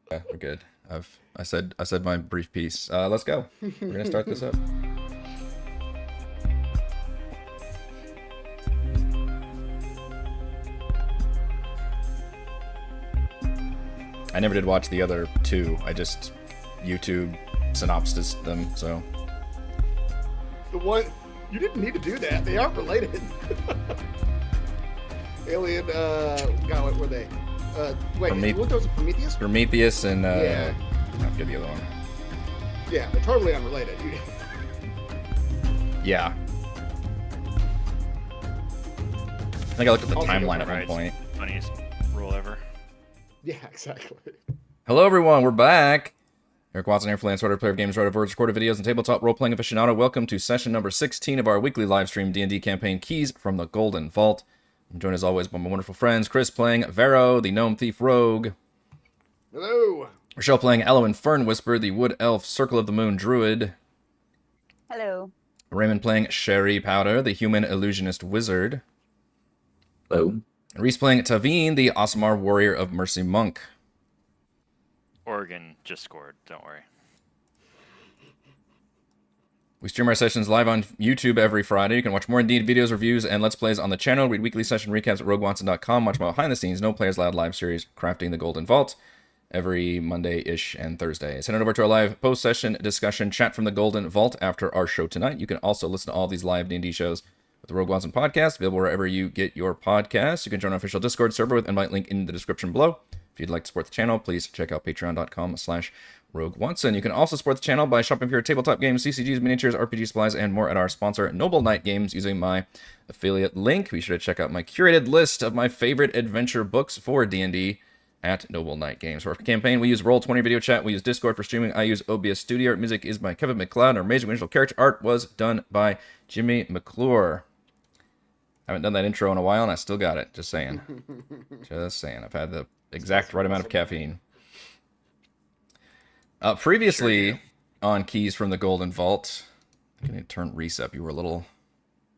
Okay, we're good. I said my brief piece. Let's go. We're gonna start this up. I never did watch the other two. I just YouTube synopsis them. So The one you didn't need to do that. They aren't related. Alien. God, what were they? Wait, what was it? Prometheus? Prometheus and Yeah. I forget the other one. Yeah, they're totally unrelated. Yeah. I think I looked at the Also timeline at doesn't one point. Funniest rule ever. Yeah, exactly. Hello, everyone. We're back. Eric Watson here, freelance writer, player of games, writer of words, recorded videos, and tabletop role-playing aficionado. Welcome to session number 16 of our weekly live stream D&D campaign, Keys from the Golden Vault. I'm joined as always by my wonderful friends, Chris playing Vero, the gnome thief rogue. Hello. Rochelle playing Elwyn Fern Whisper, the wood elf Circle of the Moon druid. Hello. Raymond playing Sherry Powder, the human illusionist wizard. Hello. Reese playing Taveen, the Osmar warrior of Mercy monk. Oregon just scored. Don't worry. We stream our sessions live on YouTube every Friday. You can watch more Indeed videos, reviews, and Let's Plays on the channel. Read weekly session recaps at roguewatson.com. Watch my behind-the-scenes, No Players Allowed live series, Crafting the Golden Vault, every Monday-ish and Thursday. Send it over to our live post-session discussion chat from the Golden Vault after our show tonight. You can also listen to all these live D&D shows with the Rogue Watson podcast, available wherever you get your podcasts. You can join our official Discord server with invite link in the description below. If you'd like to support the channel, please check out patreon.com/Rogue Watson. You can also support the channel by shopping for your tabletop games, CCGs, miniatures, RPG supplies, and more at our sponsor, Noble Knight Games, using my affiliate link. Be sure to check out my curated list of my favorite adventure books for D&D at Noble Knight Games. For our campaign, we use Roll20 Video Chat. We use Discord for streaming. I use OBS Studio. Our music is by Kevin McLeod. Our amazing original character art was done by Jimmy McClure. Haven't done that intro in a while, and I still got it. Just saying. Just saying. I've had the exact right amount of caffeine. Previously on Keys from the Golden Vault, I'm going to turn Reese up. You were a little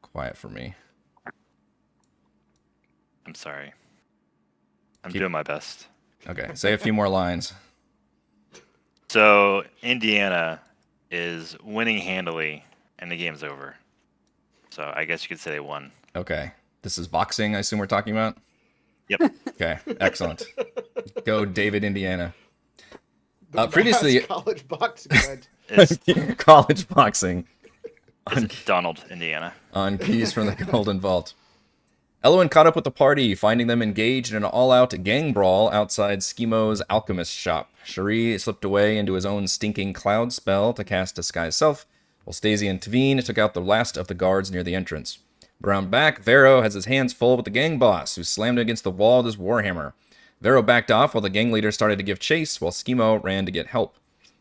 quiet for me. I'm sorry. I'm doing my best. Okay, say a few more lines. So, Indiana is winning handily, and the game's over. So, I guess you could say they won. Okay. This is boxing, I assume we're talking about? Yep. Okay, excellent. Go David, Indiana. The Previously, last college boxing event. It's, college boxing it's Donald, Indiana. on Keys from the Golden Vault. Elwyn caught up with the party, finding them engaged in an all-out gang brawl outside Schimo's alchemist shop. Cherie slipped away into his own stinking cloud spell to cast Disguise Self, while Stacey and Taveen took out the last of the guards near the entrance. Around back, Vero has his hands full with the gang boss, who slammed against the wall with his warhammer. Vero backed off while the gang leader started to give chase, while Schimo ran to get help.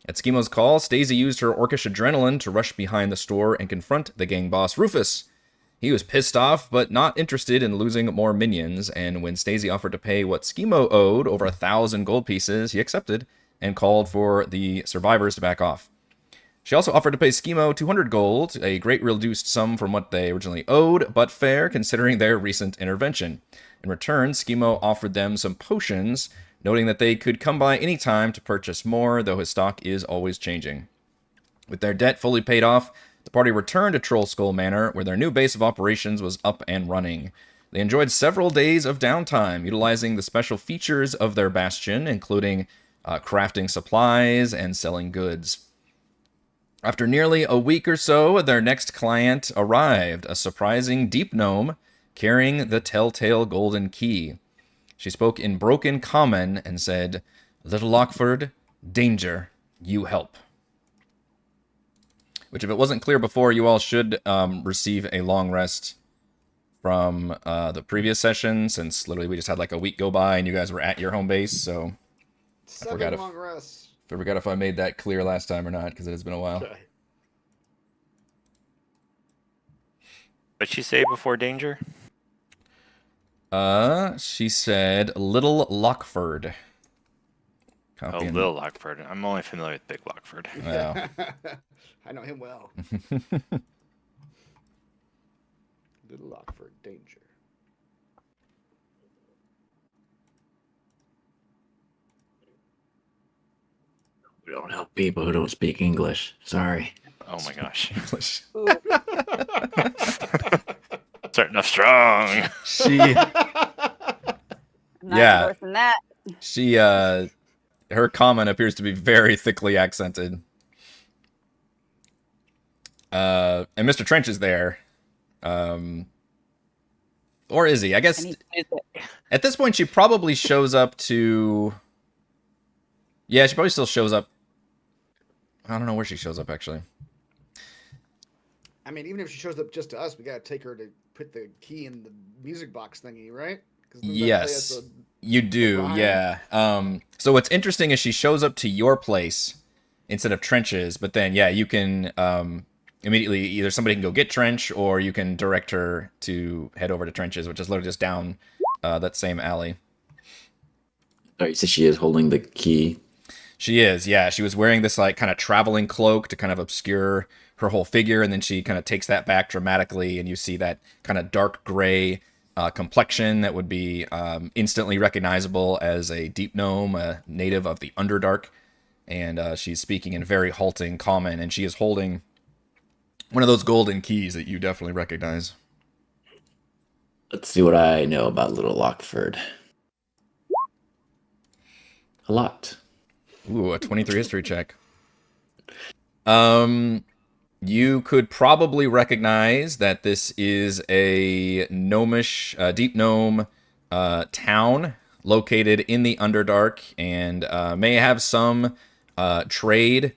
At Schimo's call, Stacey used her orcish adrenaline to rush behind the store and confront the gang boss, Rufus. He was pissed off, but not interested in losing more minions, and when Stacey offered to pay what Schimo owed, over 1,000 gold pieces, he accepted and called for the survivors to back off. She also offered to pay Schimo 200 gold, a great reduced sum from what they originally owed, but fair considering their recent intervention. In return, Schimo offered them some potions, noting that they could come by any time to purchase more, though his stock is always changing. With their debt fully paid off, the party returned to Troll Skull Manor, where their new base of operations was up and running. They enjoyed several days of downtime, utilizing the special features of their bastion, including crafting supplies and selling goods. After nearly a week or so, their next client arrived, a surprising deep gnome carrying the telltale golden key. She spoke in broken common and said, "Little Lockford, danger, you help." Which, if it wasn't clear before, you all should receive a long rest from the previous session, since literally we just had like a week go by and you guys were at your home base, so I forgot Long rests. if I made that clear last time or not, because it has been a while. Okay. What'd she say before danger? She said Little Lockford. Oh, Copy Little Lockford. I'm only familiar with Big Lockford. Wow. I know him well. Little Lockford, danger. We don't help people who don't speak English. Sorry. Oh my gosh. English. Ooh, Starting off strong. She I'm not Yeah. endorsing that. she her comment appears to be very thickly accented. And Mr. Trench is there. Or is he? I I guess need music. at this point she probably shows up to. Yeah, she probably still shows up. I don't know where she shows up actually. I mean, even if she shows up just to us, we gotta take her to put the key in the music box thingy, right? 'Cause then that'll play us Yes, you do. rhyme. Yeah. So what's interesting is she shows up to your place instead of Trench's, but then yeah, you can immediately either somebody can go get Trench or you can direct her to head over to Trench's, which is literally just down that same alley. Oh, you said she is holding the key. She is, yeah. She was wearing this like kind of traveling cloak to kind of obscure her whole figure, and then she kind of takes that back dramatically, and you see that kind of dark gray complexion that would be instantly recognizable as a deep gnome, a native of the Underdark. And she's speaking in very halting common, and she is holding one of those golden keys that you definitely recognize. Let's see what I know about Little Lockford. A lot. Ooh, a 23 history check. You could probably recognize that this is a gnomish, deep gnome town located in the Underdark, and may have some trade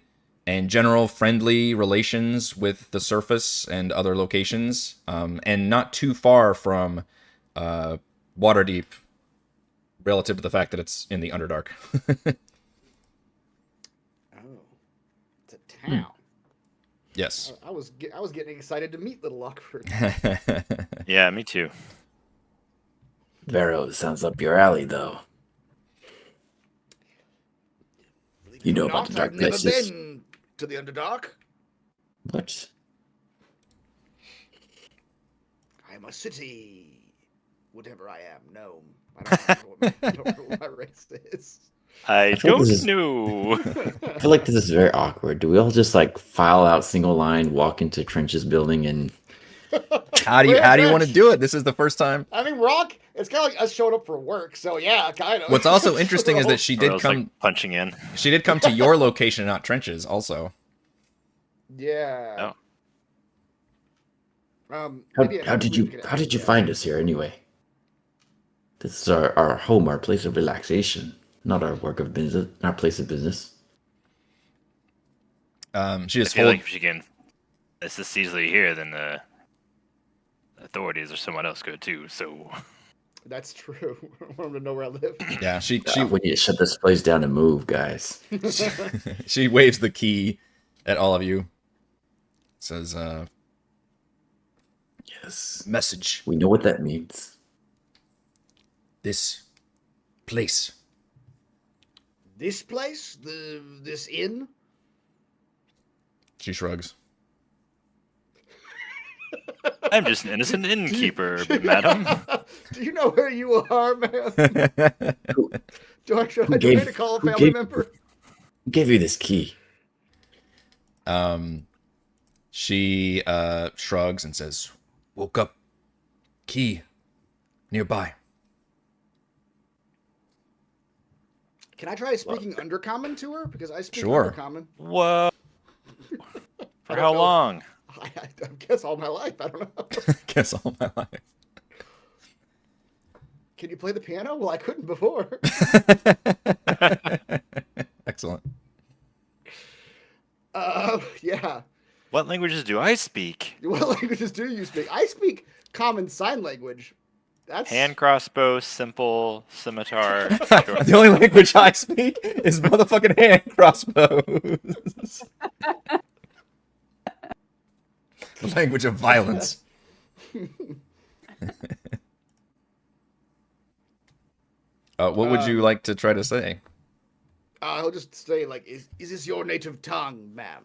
and general friendly relations with the surface and other locations, and not too far from Waterdeep, relative to the fact that it's in the Underdark. Oh, it's a town. Yes. I was getting excited to meet Little Lockford. Yeah, me too. Vero sounds up your alley, though. You know about the dark I've never places. been to the Underdark. What? I'm a city, whatever I am, gnome. I don't know what my race is. I feel like don't this is- know. I feel like this is very awkward. Do we all just like file out single line, walk into Trench's building, and How do you want to do it? This is the first time. I mean, Rock. It's kind of like us showing up for work. So yeah, kind of. What's also interesting is that she Or did else, come. like, punching in. She did come to your location, not Trench's. Also, Yeah. Oh. Maybe how did you find us here anyway? This is our home, our place of relaxation, not our work of business, our place of business. she I just feel hold. like if she can assist easily here, then the authorities or someone else could too. So That's true. I want them to know where I live. Yeah, she We need to shut this place down and move, guys. she waves the key at all of you. Says, Yes, "Message. we know what that means. This place." This place, this inn. She shrugs. I'm just an innocent innkeeper, madam. Do you know where you are, man? Should I gave- try to call a who family gave- member? Who gave you this key? She shrugs and says, "Woke up. Key nearby." Can I try speaking Undercommon to her? Because I speak Sure. Undercommon. Whoa. I For don't how know. long? I guess all my life. I don't know. Guess all my life. Can you play the piano? Well, I couldn't before. Excellent. Yeah. What languages do I speak? What languages do you speak? I speak Common Sign Language. That's Hand crossbow, simple, scimitar. The only language I speak is motherfucking hand crossbows. The language of violence. What would you like to try to say? I'll just say like, is this your native tongue, ma'am?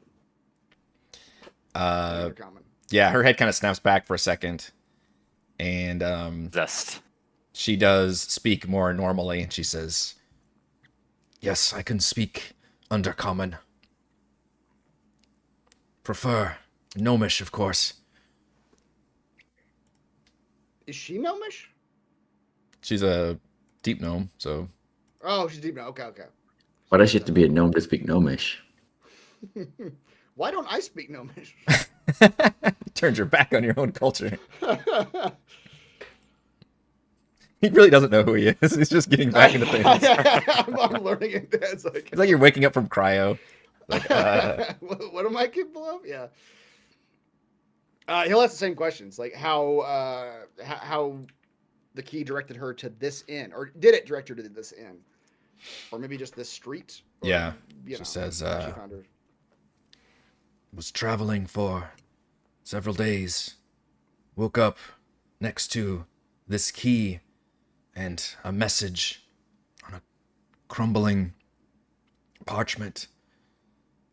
Undercommon. Yeah, her head kind of snaps back for a second, and Zest. she does speak more normally, and she says, "Yes, I can speak Undercommon." prefer gnomish, of course. Is she gnomish? She's a deep gnome, so Oh, she's deep now. Okay, okay. Why does she have to be a gnome to speak gnomish? Why don't I speak gnomish? you turned your back on your own culture. He really doesn't know who he is. He's just getting back into things. I'm learning it. It's like, It's like you're waking up from cryo. Like, what am I capable of? Yeah. He'll ask the same questions, like how the key directed her to this inn, or did it direct her to this inn, or maybe just this street? Or, yeah. you She know, says, how she found her. was traveling for several days. Woke up next to this key and a message on a crumbling parchment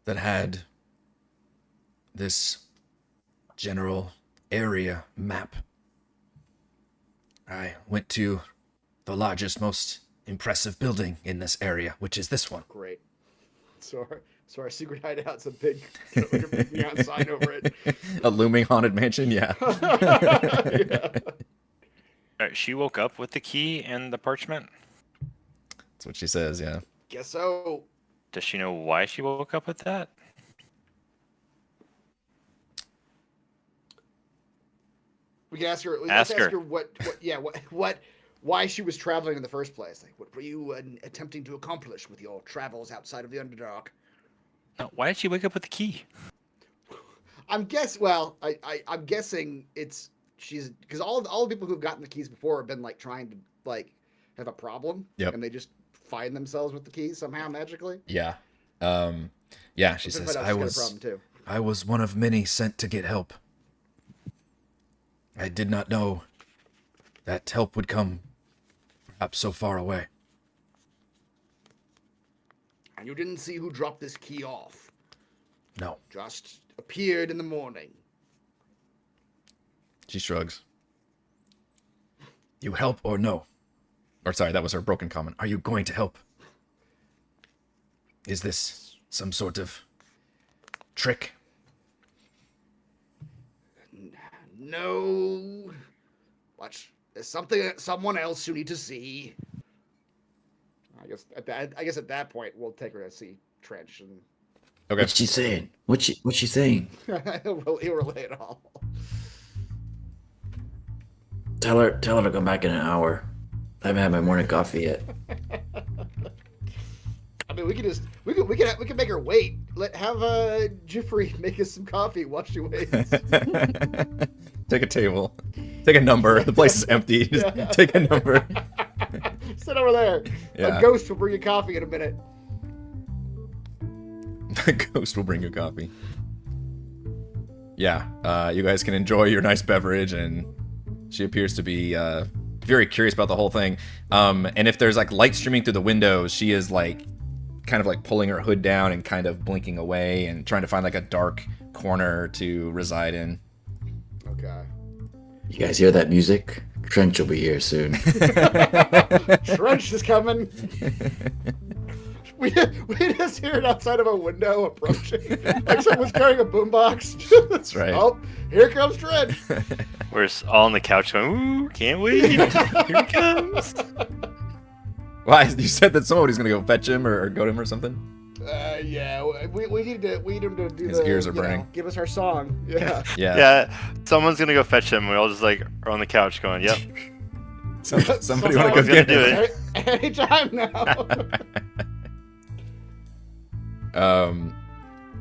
that had this general area map. I went to the largest, most impressive building in this area, which is this one. Great. So our secret hideout's a big, like a big neon sign over it. A looming haunted mansion, yeah. Yeah. She woke up with the key and the parchment. That's what she says, yeah. Guess so. Does she know why she woke up with that? We can ask her. Ask Let's ask her. what, why she was traveling in the first place. Like, what were you attempting to accomplish with your travels outside of the Underdark? No, why did she wake up with the key? I'm guessing she's because all the people who've gotten the keys before have been like trying to like have a problem. Yep. And they just find themselves with the keys somehow magically. Yeah. Yeah, she Let's says, find out if she's got a problem too. I was one of many sent to get help. I did not know that help would come perhaps so far away. And you didn't see who dropped this key off. No. Just appeared in the morning. She shrugs. You help or no? Or sorry, that was her broken comment. Are you going to help? Is this some sort of trick? No. But there's someone else you need to see. I guess at that point we'll take her to see Trench and Okay. What's she saying? What's she saying? he'll relay it all. Tell her to come back in an hour. I haven't had my morning coffee yet. I mean, we can make her wait. Have Jeffrey make us some coffee while she waits. Take a table. Take a number. The place is empty. Just take a number. Sit over there. Yeah. A ghost will bring you coffee in a minute. The ghost will bring you coffee. Yeah, you guys can enjoy your nice beverage, and she appears to be very curious about the whole thing. And if there's like light streaming through the windows, she is like kind of like pulling her hood down and kind of blinking away and trying to find like a dark corner to reside in. Okay. You guys hear that music? Trench will be here soon. Trench is coming. We just hear it outside of a window approaching. Like someone's carrying a boombox. That's right. Oh, here comes Trench. We're all on the couch going, ooh, can't wait. Here he comes. Why? You said that somebody's gonna go fetch him or go to him or something? Yeah, we need him to do His ears are burning. give us our song. Yeah. Yeah. Yeah, someone's going to go fetch him. We all just like are on the couch going, yep. Somebody want to go Someone's get gonna do him. it. Anytime now.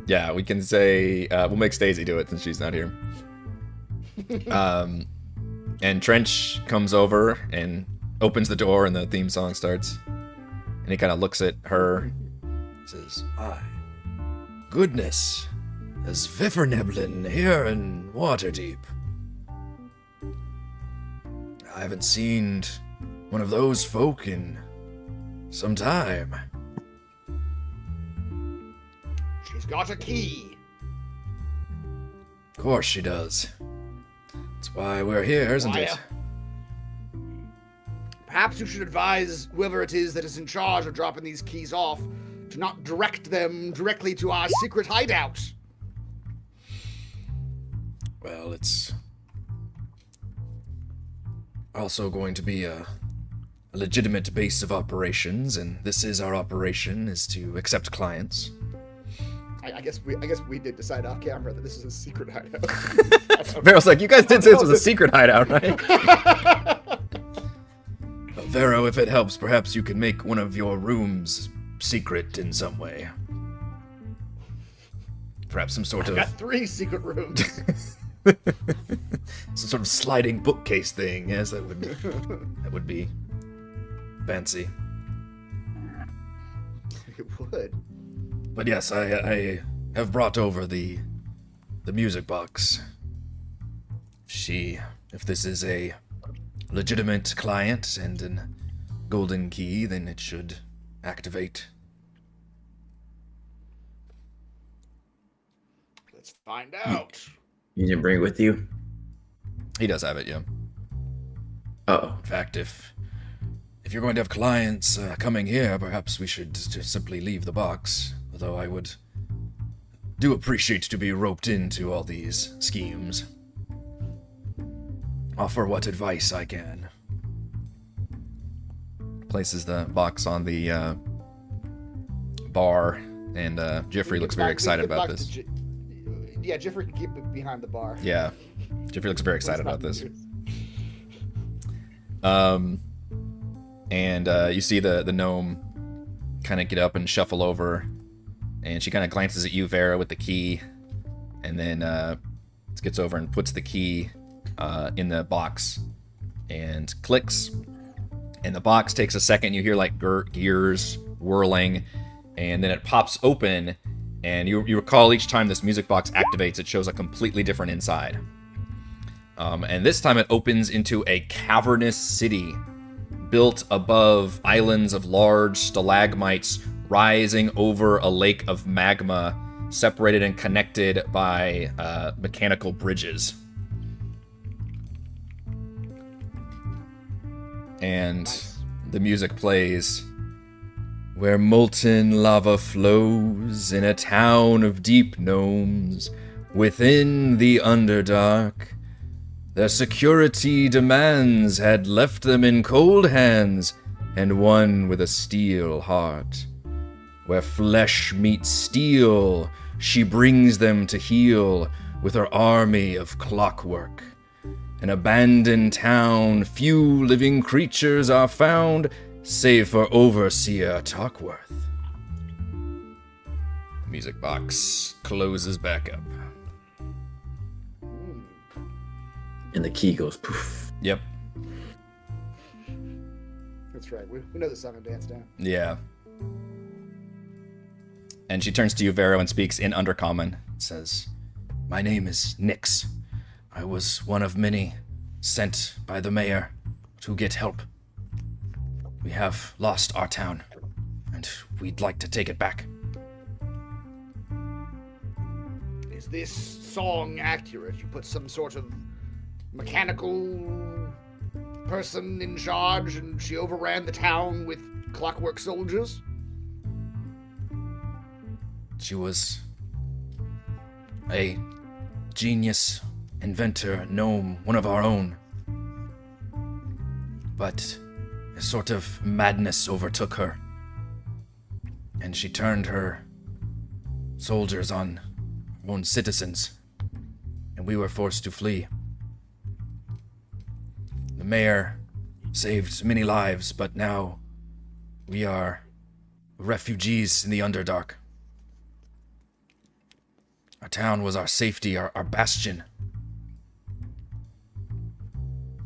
Yeah, we can say we'll make Stacey do it since she's not here. And Trench comes over and opens the door, and the theme song starts. And he kind of looks at her, says, "My goodness, there's Vifferneblin here in Waterdeep. I haven't seen one of those folk in some time." She's got a key. Of course she does. That's why we're here, isn't it? Perhaps you should advise whoever it is that is in charge of dropping these keys off to not direct them directly to our secret hideout. Well, it's also going to be a legitimate base of operations, and this is our operation, is to accept clients. I guess we did decide off camera that this is a secret hideout. Vero's like, you guys did say this was a secret hideout, right? Vero, if it helps, perhaps you can make one of your rooms secret in some way. Perhaps some sort I've of got 3 secret rooms. some sort of sliding bookcase thing. Yes, that would be fancy. It would. But yes, I have brought over the music box. If this is a legitimate client and a golden key, then it should activate. Let's find out. You didn't bring it with you? He does have it, yeah. Uh-oh. In fact, if you're going to have clients coming here, perhaps we should just simply leave the box. Although I do appreciate to be roped into all these schemes. Offer what advice I can. Places the box on the bar, and Jeffrey looks very excited about this. Yeah, Jeffrey can keep it behind the bar. Yeah, Jeffrey looks very excited about this. And you see the gnome kind of get up and shuffle over, and she kind of glances at you, Vera, with the key, and then gets over and puts the key in the box and clicks, and the box takes a second. You hear like gears whirling, and then it pops open, and you recall each time this music box activates, it shows a completely different inside. And this time it opens into a cavernous city built above islands of large stalagmites rising over a lake of magma, separated and connected by mechanical bridges. And the music plays. Where molten lava flows in a town of deep gnomes, within the Underdark, their security demands had left them in cold hands, and one with a steel heart. Where flesh meets steel, she brings them to heal with her army of clockwork. An abandoned town, few living creatures are found, save for Overseer Talkworth. The music box closes back up. And the key goes poof. Yep. That's right. We know the song and dance now. Yeah. And she turns to you, Vero, and speaks in Undercommon. Says, "My name is Nyx. I was one of many sent by the mayor to get help. We have lost our town, and we'd like to take it back." Is this song accurate? You put some sort of mechanical person in charge, and she overran the town with clockwork soldiers? She was a genius, inventor, gnome, one of our own. But a sort of madness overtook her, and she turned her soldiers on her own citizens, and we were forced to flee. The mayor saved many lives, but now we are refugees in the Underdark. Our town was our safety, our bastion.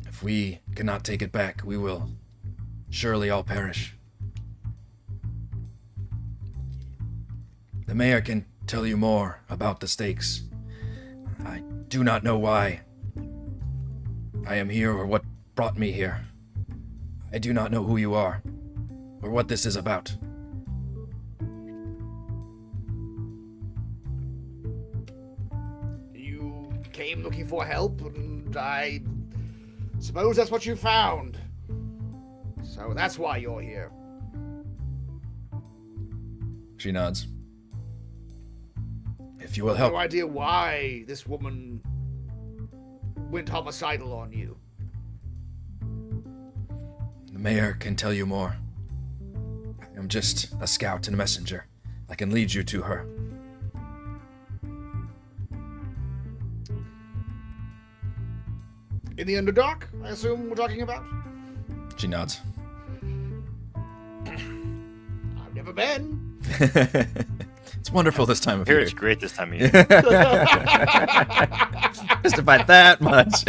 If we cannot take it back, we will surely all perish. The mayor can tell you more about the stakes. I do not know why I am here or what brought me here. I do not know who you are or what this is about. You came looking for help, and I suppose that's what you found. So that's why you're here. She nods. If you will help. No idea why this woman went homicidal on you? The mayor can tell you more. I'm just a scout and a messenger. I can lead you to her. In the Underdark, I assume we're talking about? She nods. I've never been. It's wonderful this time of Here year. it's great this time of year. Just about that much.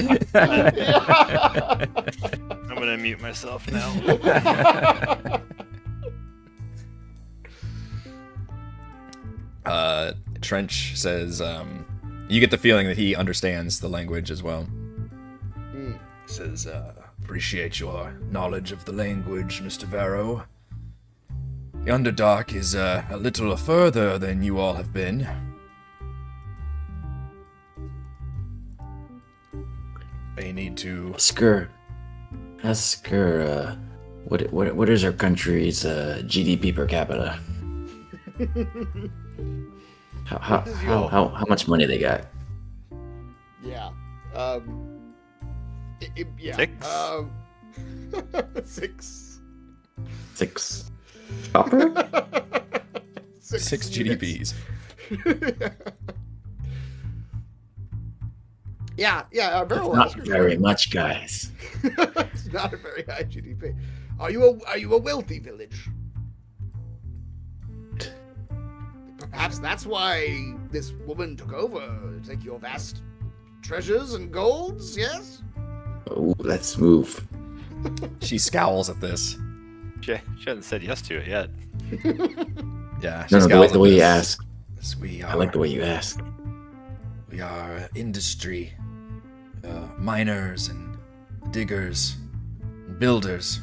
I'm gonna mute myself now. Trench says, you get the feeling that he understands the language as well. He says, appreciate your knowledge of the language, Mr. Varro. The Underdark is a little further than you all have been. They need to... Ask her, what is her country's GDP per capita? How much money they got? Yeah. Yeah. 6? 6. 6. Copper? 6 units. GDPs. Yeah. Barrel Not Oscar's very right. much, guys. It's not a very high GDP. Are you a wealthy village? Perhaps that's why this woman took over to take your vast treasures and golds, yes? Oh, let's move. She scowls at this. She hasn't said yes to it yet. Yeah, she No, scowls the at way you this. ask. Yes, we I are, like the way you ask. we are industry. Miners and diggers and builders.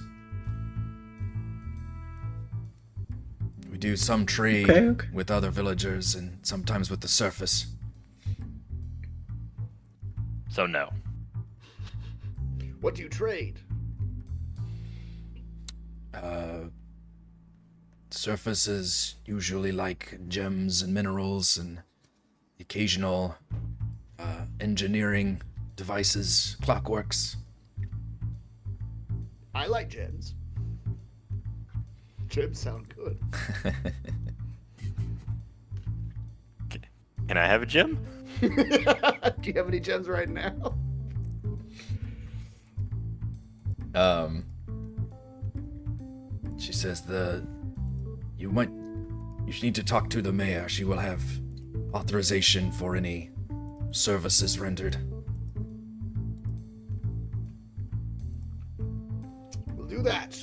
We do some trade Okay. with other villagers and sometimes with the surface. So no. What do you trade? Surface is usually like gems and minerals and occasional engineering devices, clockworks. I like gems. Gems sound good. Can I have a gem? Do you have any gems right now? She says you need to talk to the mayor. She will have authorization for any services rendered. We'll do that.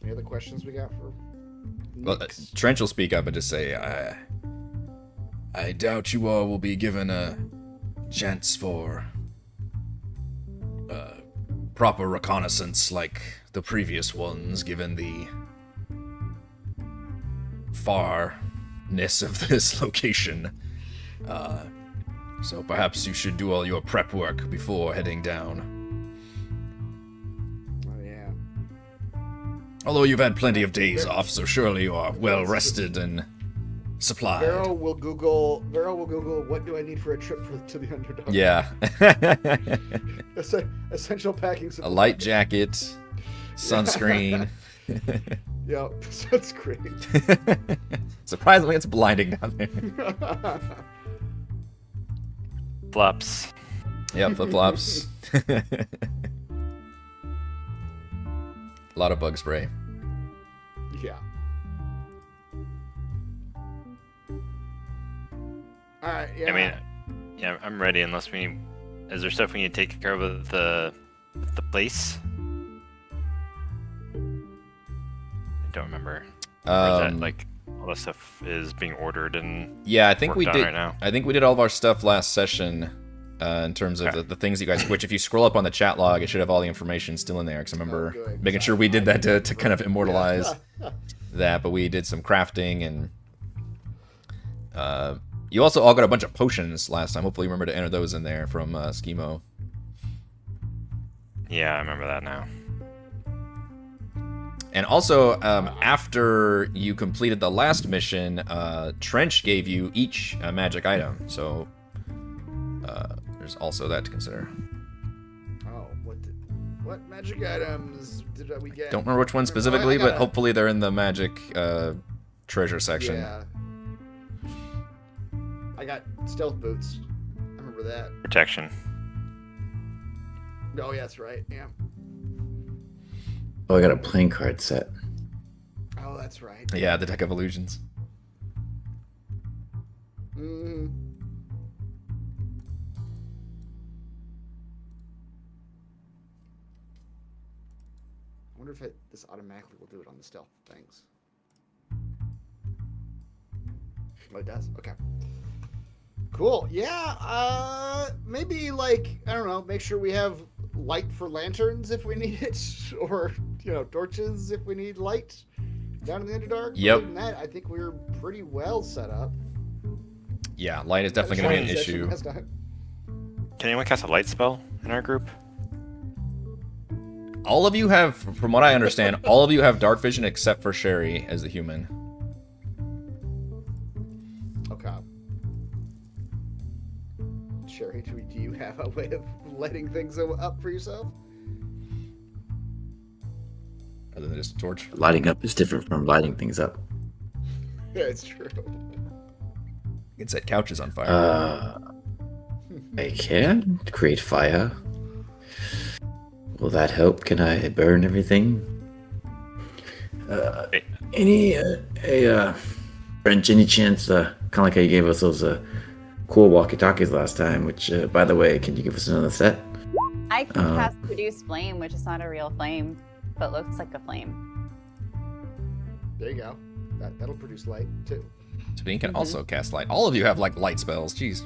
Any other questions we got for Well, Nix? Trench will speak up and just say, I doubt you all will be given a chance for proper reconnaissance like the previous ones, given the farness of this location. So perhaps you should do all your prep work before heading down. Oh yeah. Although you've had plenty of days off, so surely you are well rested and supplied. Vero will Google. What do I need for a trip to the Underdark? Yeah. Essential packing A supplies. light jacket, sunscreen. Yep. Sunscreen. Surprisingly, it's blinding down there. Flops. Yep, flip-flops. A lot of bug spray. Yeah. All right. Yeah. I mean, yeah, I'm ready. Unless we, is there stuff we need to take care of with the place? I don't remember. Or is that like all the stuff is being ordered and Yeah, I think we worked on did. right now? I think we did all of our stuff last session. In terms of Okay. the things you guys, which if you scroll up on the chat log, it should have all the information still in there. Because I remember good. making sure we did that to kind of immortalize that. But we did some crafting and you also all got a bunch of potions last time. Hopefully you remember to enter those in there from Schemo. Yeah, I remember that now. And also, after you completed the last mission, Trench gave you each a magic item. So there's also that to consider. Oh, what magic items did we get? Don't remember which one specifically, but hopefully they're in the magic treasure section. Yeah. I got stealth boots. I remember that. Protection. Oh, yeah, that's right. Yeah. Oh, I got a playing card set. Oh, that's right. Yeah, the Deck of Illusions. Mm. I wonder if this automatically will do it on the stealth things. Oh, it does? Okay. Cool. Yeah, maybe, like, I don't know, make sure we have light for lanterns if we need it, or, torches if we need light down in the Underdark. Yep. Other than that, I think we're pretty well set up. Yeah, light is definitely going to be an issue. Can anyone cast a light spell in our group? All of you have, from what I understand, all of you have dark vision except for Sherry as the human. Okay. Sherry, do you have a way of lighting things up for yourself? Other than just a torch. Lighting up is different from lighting things up. Yeah, it's true. You can set couches on fire. I can create fire. Will that help? Can I burn everything? French, any chance, kind of like how you gave us those cool walkie-talkies last time, which, by the way, can you give us another set? I can cast Produce Flame, which is not a real flame, but looks like a flame. There you go. That'll produce light, too. Sabine can also cast light. All of you have, like, light spells. Jeez.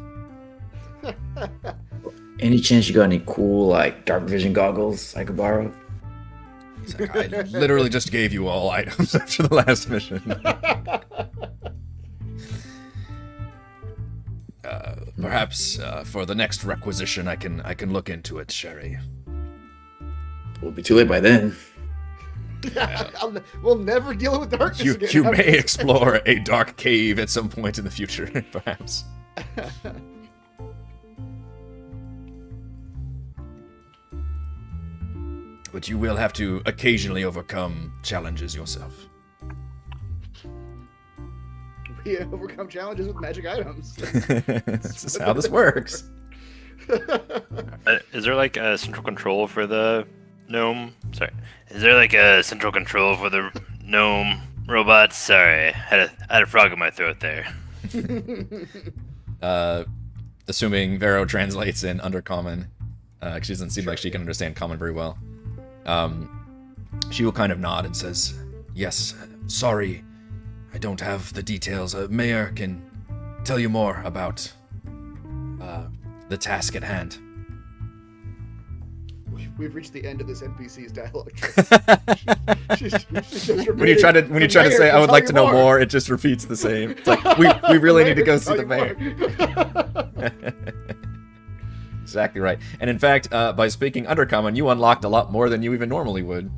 Any chance you got any cool, like, dark vision goggles I could borrow? It's like, I literally just gave you all items after the last mission. Perhaps for the next requisition, I can look into it, Sherry. We'll be too late by then. We'll never deal with darkness again. You may explore a dark cave at some point in the future, perhaps. But you will have to occasionally overcome challenges yourself. We overcome challenges with magic items. This is how this works. Is there like a central control for the gnome? Sorry. Is there like a central control for the gnome robots? Sorry, I had a frog in my throat there. Assuming Vero translates in Undercommon, she doesn't seem like she can understand Common very well. She will kind of nod and says, "Yes, sorry, I don't have the details. Mayor can tell you more about the task at hand." We've reached the end of this NPC's dialogue. When you try to say, "I would like to know more," it just repeats the same. It's like we really need to go see the mayor. Exactly right. And in fact, by speaking Undercommon, you unlocked a lot more than you even normally would.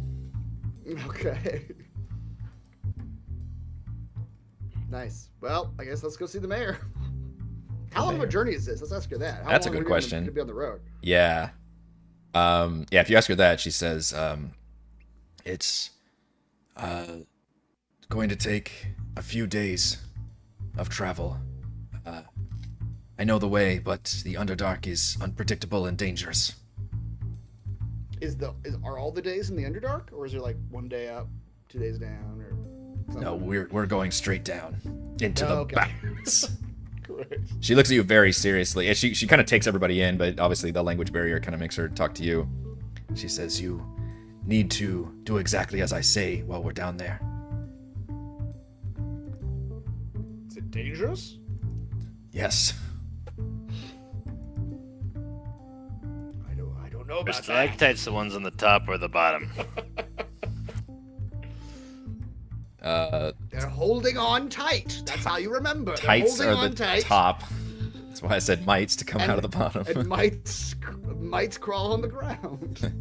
Okay. Nice. Well, I guess let's go see the mayor. How long of a journey is this? Let's ask her that. How That's a long good are we question. gonna be on the road? Yeah. If you ask her that, she says, it's going to take a few days of travel. I know the way, but the Underdark is unpredictable and dangerous. Are all the days in the Underdark, or is there like 1 day up, 2 days down, or something? No, we're going straight down into the backs. Great. She looks at you very seriously. And she kind of takes everybody in, but obviously the language barrier kind of makes her talk to you. She says, "You need to do exactly as I say while we're down there." Is it dangerous? Yes. I don't know Are about that. stalactites the ones on the top or the bottom? They're holding on tight. That's how you remember. Tights They're are holding the on tight. top. That's why I said mites to come out of the bottom. And mites crawl on the ground.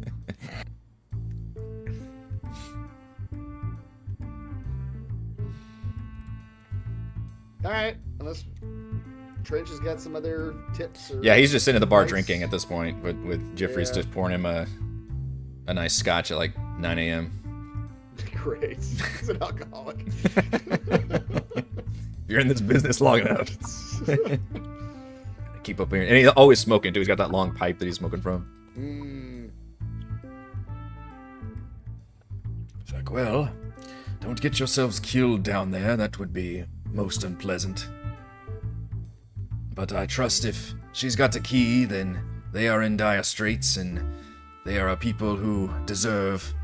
All right, unless Trench has got some other tips. Or Yeah, he's just sitting at the bar advice. drinking at this point, with Jeffrey's Yeah. just pouring him a nice scotch at like 9 a.m. Great. He's an alcoholic. You're in this business long enough. Keep up here. And he's always smoking, too. He's got that long pipe that he's smoking from. It's like, well, don't get yourselves killed down there. That would be most unpleasant. But I trust if she's got a key, then they are in dire straits, and they are a people who deserve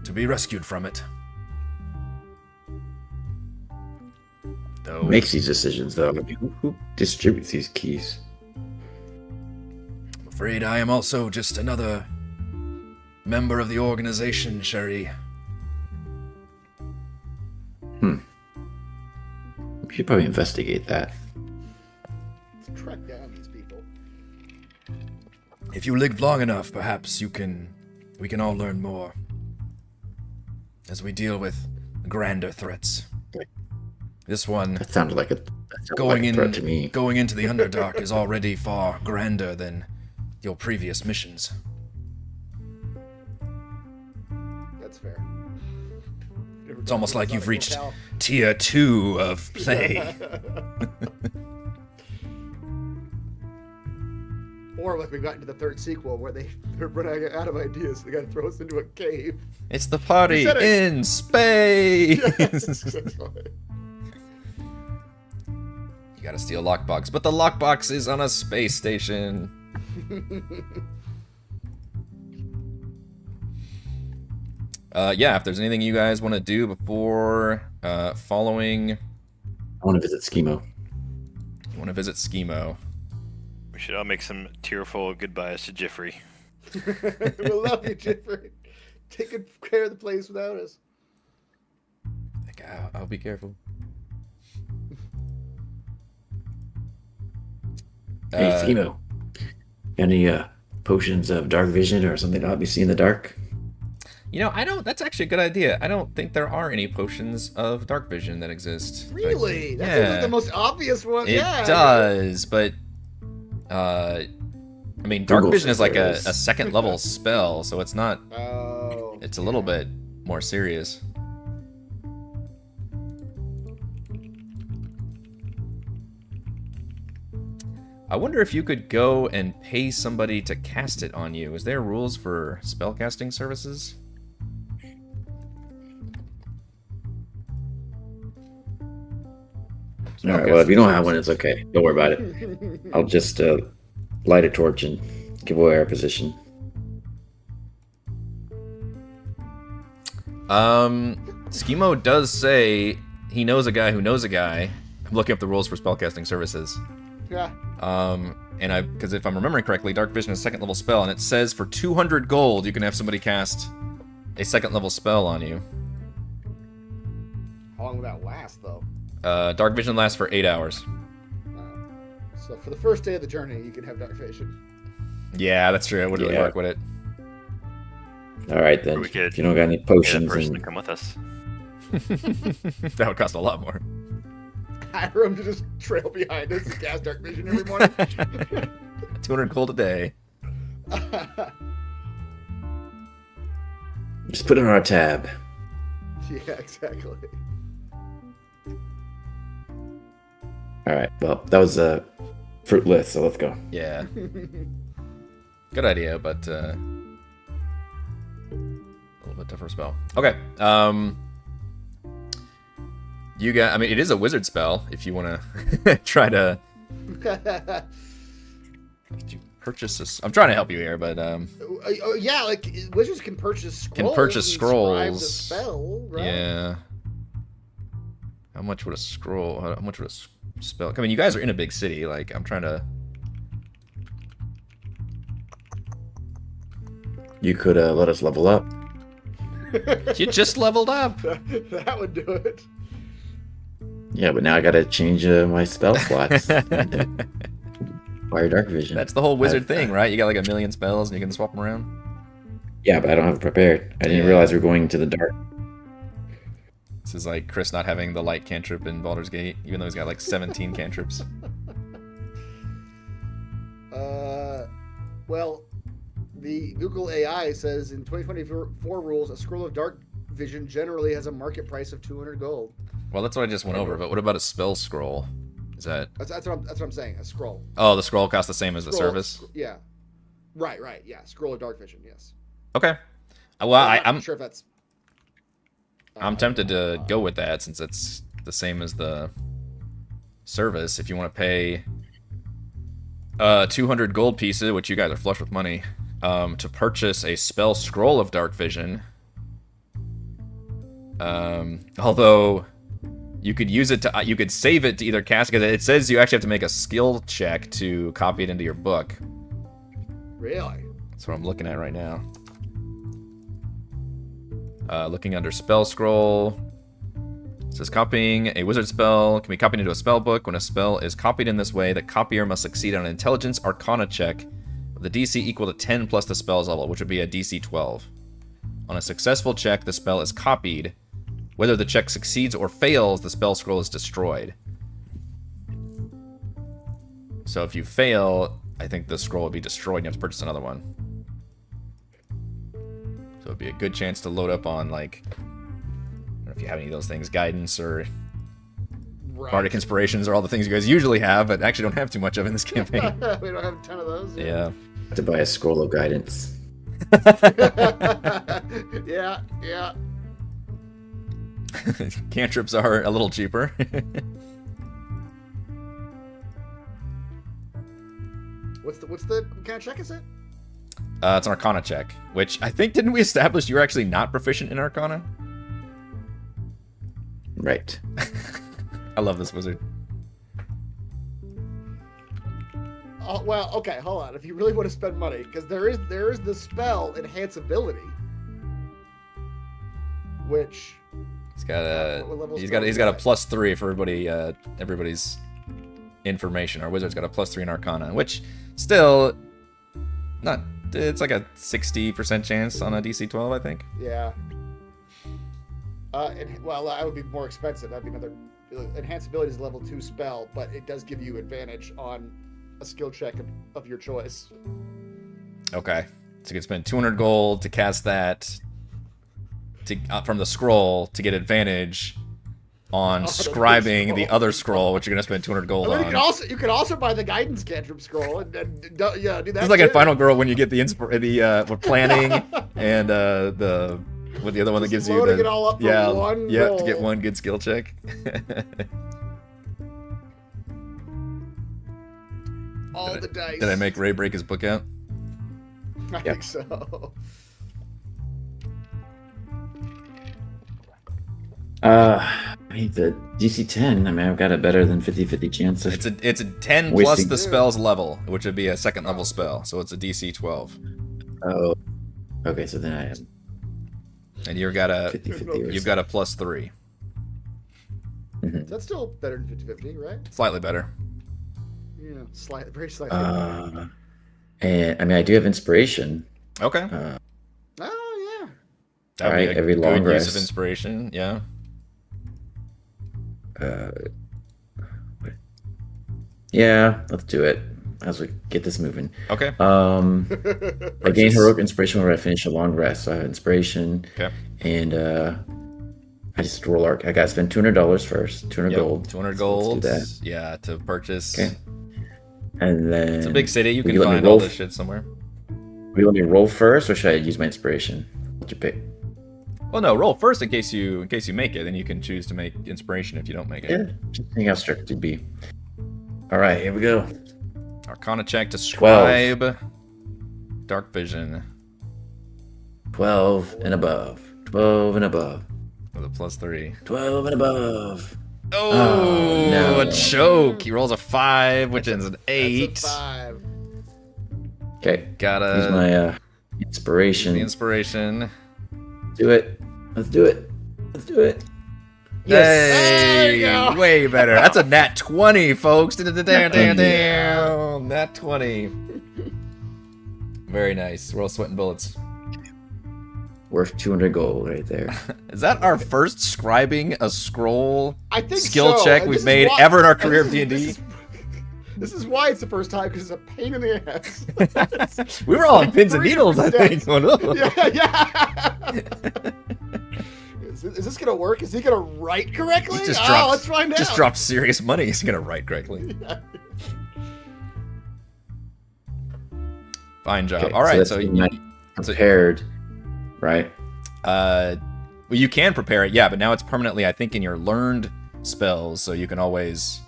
to be rescued from it. Though, Who makes these decisions, though? I mean, who distributes these keys? I'm afraid I am also just another member of the organization, Sherry. We should probably investigate that. Let's track down these people. If you live long enough, perhaps we can all learn more as we deal with grander threats. This one, That sounded like a threat to me. going into the Underdark is already far grander than your previous missions. That's fair. It's almost like you've reached tier 2 of play. Or like we've gotten to the third sequel where they're running out of ideas. They got to throw us into a cave. It's the party You said it. in space. You gotta steal lockbox, but the lockbox is on a space station. Yeah, if there's anything you guys want to do before following, I want to visit Schemo. you want to visit Schemo. We should all make some tearful goodbyes to Jeffrey. We love you, Jeffrey. Take good care of the place without us. Like, I'll be careful. Hey, Schemo. Got any potions of dark vision or something to help me see in the dark? You know, that's actually a good idea. I don't think there are any potions of dark vision that exist. But Really? That seems like yeah. the most obvious one. It Yeah. does, but I mean, dark Google vision is says like there a is. second level spell, so it's not. Oh. It's a little bit more serious. I wonder if you could go and pay somebody to cast it on you. Is there rules for spellcasting services? All right, well, if you don't have one, it's okay. Don't worry about it. I'll just light a torch and give away our position. Schemo does say he knows a guy who knows a guy. I'm looking up the rules for spellcasting services. Yeah. Because if I'm remembering correctly, Dark Vision is a second level spell, and it says for 200 gold you can have somebody cast a second level spell on you. How long will that last, though? Dark Vision lasts for 8 hours. So for the first day of the journey, you can have dark vision. Yeah, that's true. It would really Yeah. work with it. All right, then. Or we could If you don't got any Get potions, that person to and come with us. That would cost a lot more. Hire him to just trail behind us and cast dark vision every morning. 200 gold a day. just put it on our tab. Yeah, exactly. All right, well, that was fruitless, so let's go. Yeah. Good idea, but a little bit tougher spell. Okay. You got. I mean, it is a wizard spell. If you want to try to. Did you purchase this? I'm trying to help you here, but Oh, yeah, like wizards can purchase scrolls. Can purchase and scribe the scrolls. spell, right? yeah. How much would a scroll? How much would a spell? I mean, you guys are in a big city. Like, I'm trying to. You could let us level up. You just leveled up. That would do it. Yeah, but now I gotta change my spell slots. Fire dark vision. That's the whole wizard thing, right? You got like a million spells and you can swap them around. Yeah, but I don't have it prepared. I didn't Yeah. realize we are going to the dark. This is like Chris not having the light cantrip in Baldur's Gate, even though he's got like 17 cantrips. Well, the Google AI says in 2024 rules, a scroll of dark vision generally has a market price of 200 gold. Well, that's what I just went over, but what about a spell scroll? Is that... That's what I'm saying, a scroll. Oh, the scroll costs the same as the service? Yeah. Right, yeah. Scroll of dark vision, yes. Okay. Well, I'm not sure if that's... I'm tempted to go with that since it's the same as the service. If you want to pay 200 gold pieces, which you guys are flush with money, to purchase a spell scroll of dark vision. Although you could use it to, you could save it to either cast, because it says you actually have to make a skill check to copy it into your book. Really? That's what I'm looking at right now. Looking under spell scroll. It says copying a wizard spell can be copied into a spell book. When a spell is copied in this way, the copier must succeed on an intelligence arcana check with a DC equal to 10 plus the spell's level, which would be a DC 12. On a successful check, the spell is copied. Whether the check succeeds or fails, the spell scroll is destroyed. So if you fail, I think the scroll will be destroyed and you have to purchase another one. So it'd be a good chance to load up on, like, I don't know if you have any of those things, guidance or bardic inspirations or all the things you guys usually have, but actually don't have too much of in this campaign. We don't have a ton of those. Yeah. To buy a scroll of guidance. Yeah. Cantrips are a little cheaper. What kind of check is it? It's an Arcana check, which I think, didn't we establish you're actually not proficient in Arcana? Right. I love this wizard. Oh, well, okay, hold on. If you really want to spend money, because there is the spell Enhance Ability, which He's got what level a spell he's is got a that? +3 for everybody's information. Our wizard's got a +3 in Arcana, which still not. It's like a 60% chance on a DC 12, I think. Yeah. Well, that would be more expensive. That'd be another. Enhance Ability is a level 2 spell, but it does give you advantage on a skill check of your choice. Okay, so you can spend 200 gold to cast that from the scroll to get advantage on scribing the other scroll, which you're gonna spend 200 gold I mean, on. you could also buy the guidance cantrip scroll and do that. It's like in too. Final Girl when you get the planning and the other one that gives you loading it all up for one to roll. get one good skill check. All the dice. Did I make Ray break his book out? I think so. The DC 10. I mean, I've got a better than 50-50 chance of. It's a 10 Wasting. plus the spell's level, which would be a second level spell. So it's a DC 12, Oh. Okay, so then I have and you've got a 50-50. you've got a +3, That's still better than 50-50, right? slightly better. Yeah, very slightly. And I mean, I do have inspiration. Okay, Oh yeah. that would Alright, be a every good long use rest. of inspiration. Yeah. Yeah, let's do it as we get this moving. Okay. I gain heroic inspiration when I finish a long rest. So I have inspiration. Okay. And I just roll arc. I got to spend $200 first. 200 gold. 200 So let's gold. do that. Yeah, to purchase. Okay. And then It's a big city. You will can let me find all roll this shit somewhere. Will you let me roll first, or should I use my inspiration? What's your pick? Well, no, roll first in case you make it. Then you can choose to make inspiration if you don't make it. Yeah, just seeing how strict it'd be. All right, here we go. Arcana check to scribe. Dark vision 12 and above. 12 and above. with a +3. 12 and above. Oh, no. a choke. He rolls a 5, which ends an 8. That's a 5. Okay. Gotta Use my inspiration. the inspiration. Do it. Let's do it. Let's do it. There you Hey, go. way better. That's a nat 20, folks. Damn. Nat 20. Very nice. We're all sweating bullets. Worth 200 gold right there. Is that our first scribing a scroll I think skill so, check and we've this is made why- ever in our and career of this D&D? is- This is why it's the first time, because it's a pain in the ass. We were all on pins and 3 needles, I different think. steps. Going, "Oh." Yeah. Is this gonna work? Is he gonna write correctly? He just Let's find out. Just dropped serious money. He's gonna write correctly. Fine job. Okay, All right, that's so not prepared, right? well, you can prepare it, yeah, but now it's permanently, I think, in your learned spells, so you can always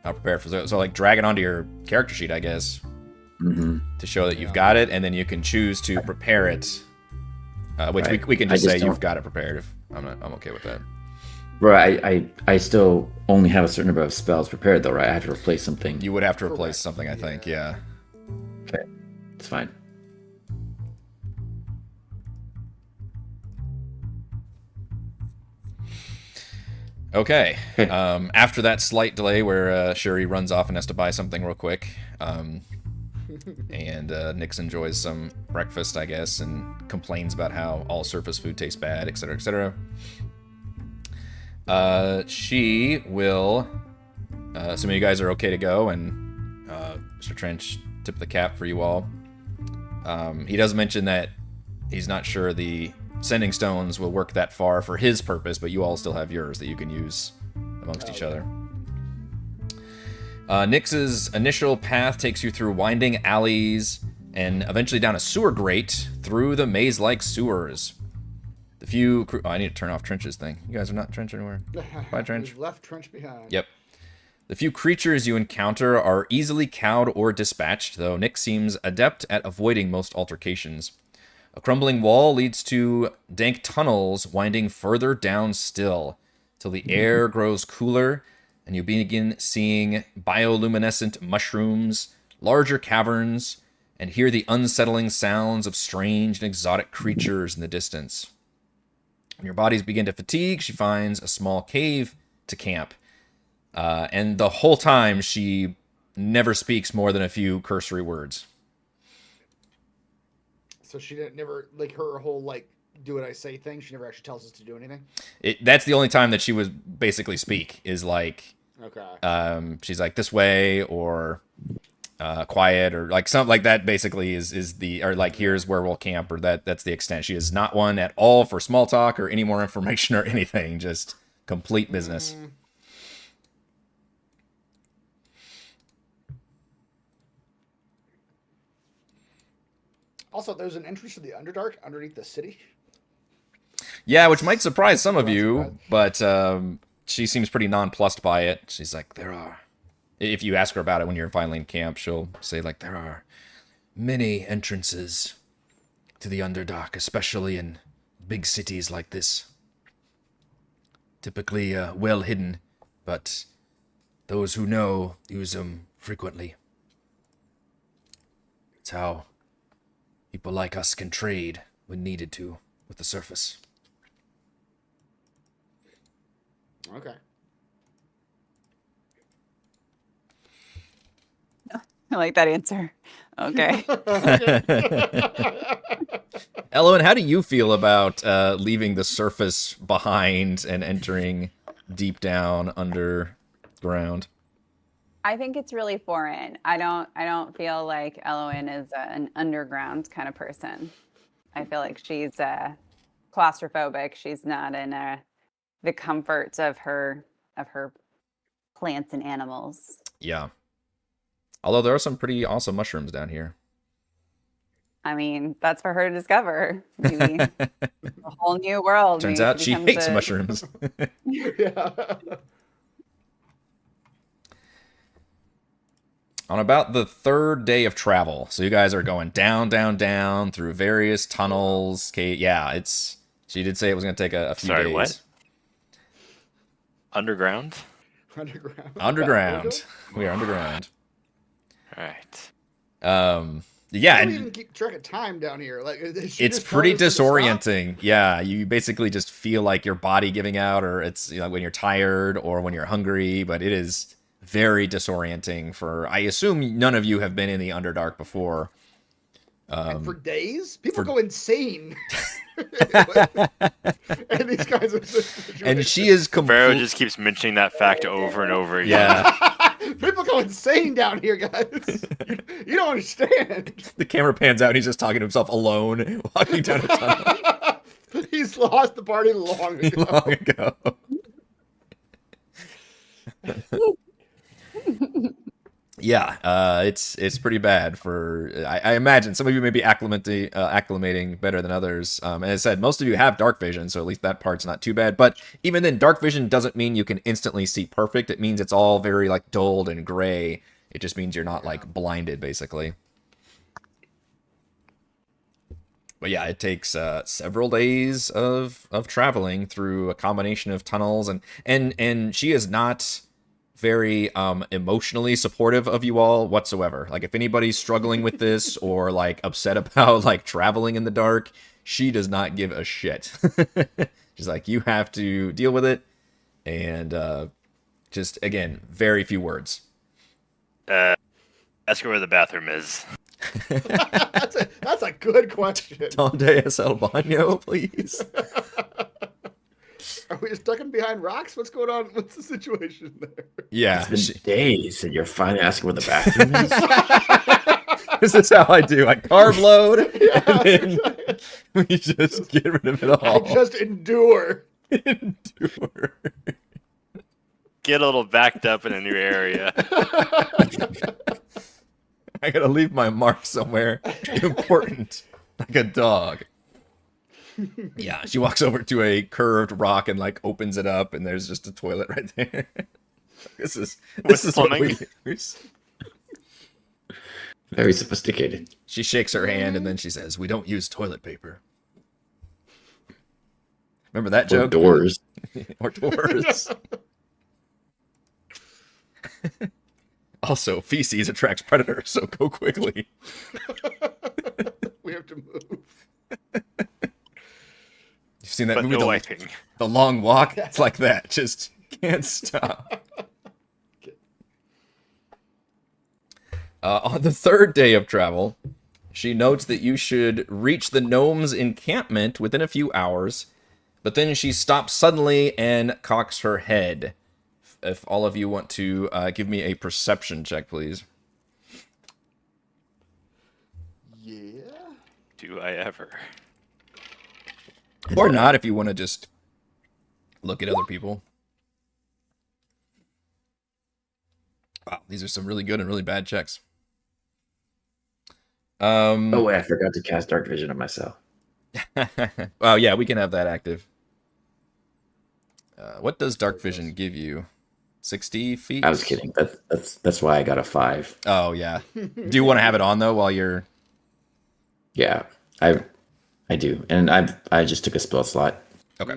prepare for. So like drag it onto your character sheet, I guess, Mm-hmm. to show that you've got it, and then you can choose to prepare it, which Right. we can I just just say don't- you've got it prepared. If I'm okay with that. Right. I still only have a certain number of spells prepared, though, right? I have to replace something. You would have to replace Correct. something, I think. Yeah. Okay, it's fine. Okay. Okay. After that slight delay where Shuri runs off and has to buy something real quick, and Nix enjoys some breakfast, I guess, and complains about how all surface food tastes bad, etc., etc. She will, assuming you guys are okay to go, and Mr. Trench tip the cap for you all. He does mention that he's not sure the sending stones will work that far for his purpose, but you all still have yours that you can use amongst each other. Nix's initial path takes you through winding alleys and eventually down a sewer grate through the maze-like sewers. The few... Oh, I need to turn off Trench's thing. You guys are not Trench anywhere? Bye, Trench. We've left Trench behind. Yep. The few creatures you encounter are easily cowed or dispatched, though Nick seems adept at avoiding most altercations. A crumbling wall leads to dank tunnels winding further down still, till the air grows cooler, and you begin seeing bioluminescent mushrooms, larger caverns, and hear the unsettling sounds of strange and exotic creatures in the distance. When your bodies begin to fatigue, she finds a small cave to camp. And the whole time, she never speaks more than a few cursory words. So she didn't never like her whole like do what I say thing. She never actually tells us to do anything. That's the only time that she would basically speak, is like, Okay. she's like this way, or quiet, or like something like that. Basically, is the, or like, here's where we'll camp, or that's the extent. She is not one at all for small talk or any more information or anything. Just complete business. Also, there's an entrance to the Underdark underneath the city. Yeah, which might surprise some of Not you, but she seems pretty nonplussed by it. She's like, there are... If you ask her about it when you're finally in camp, she'll say, like, there are many entrances to the Underdark, especially in big cities like this. Typically well hidden, but those who know use them frequently. It's how people like us can trade when needed to with the surface. Okay. I like that answer. Okay. Elowen, how do you feel about leaving the surface behind and entering deep down underground? I think it's really foreign. I don't feel like Elowen is an underground kind of person. I feel like she's claustrophobic. She's not in the comforts of her plants and animals. Yeah. Although there are some pretty awesome mushrooms down here. I mean, that's for her to discover. Maybe a whole new world. Turns Maybe out she becomes hates mushrooms. Yeah. On about the third day of travel, so you guys are going down, down, down through various tunnels. Yeah, it's... She did say it was going to take a few Sorry, days. what? Underground? Underground. Underground. We are underground. All right. Yeah, I don't and even keep track of time down here. Like it's pretty disorienting. Yeah, you basically just feel like your body giving out, or it's, you know, when you're tired or when you're hungry, but it is very disorienting for... I assume none of you have been in the Underdark before. And for days, people go insane. And these kinds of And she is Vero completely... just keeps mentioning that fact over and over again. Yeah. People go insane down here, guys. You don't understand. The camera pans out and he's just talking to himself alone, walking down a tunnel He's lost the party long ago. long ago. Yeah, it's pretty bad for... I imagine some of you may be acclimating better than others. As I said, most of you have dark vision, so at least that part's not too bad. But even then, dark vision doesn't mean you can instantly see perfect. It means it's all very like dulled and gray. It just means you're not like blinded, basically. But yeah, it takes several days of traveling through a combination of tunnels, and she is not very emotionally supportive of you all whatsoever. Like, if anybody's struggling with this or like upset about like traveling in the dark, she does not give a shit. She's like, you have to deal with it, and just again, very few words. Ask her where the bathroom is. That's a good question. Donde es el baño, please? Are we stuck in behind rocks? What's going on? What's the situation there? Yeah. It's been days, and you're finally asking where the bathroom is. This is how I do. I carb load, Yeah, and then we just get rid of it I all. just endure. Endure. Get a little backed up in a new area. I gotta leave my mark somewhere important, like a dog. Yeah, she walks over to a curved rock and like opens it up, and there's just a toilet right there. This is what plumbing? we. Very sophisticated. She shakes her hand and then she says, "We don't use toilet paper." Remember that Or joke? doors. Or doors. Also, feces attracts predators, so go quickly. We have to move. You've seen that But movie, no wiping. The Long Walk? It's like that. Just can't stop. On the third day of travel, she notes that you should reach the gnome's encampment within a few hours, but then she stops suddenly and cocks her head. If all of you want to give me a perception check, please. Yeah. Do I ever? Or not, if you want to just look at other people. Wow, these are some really good and really bad checks. Oh, wait, I forgot to cast Dark Vision on myself. Well, yeah, we can have that active. What does Dark Vision give you? 60 feet? I was kidding. That's why I got a 5. Oh, yeah. Do you want to have it on, though, while you're... Yeah, I do, and I just took a spell slot. Okay.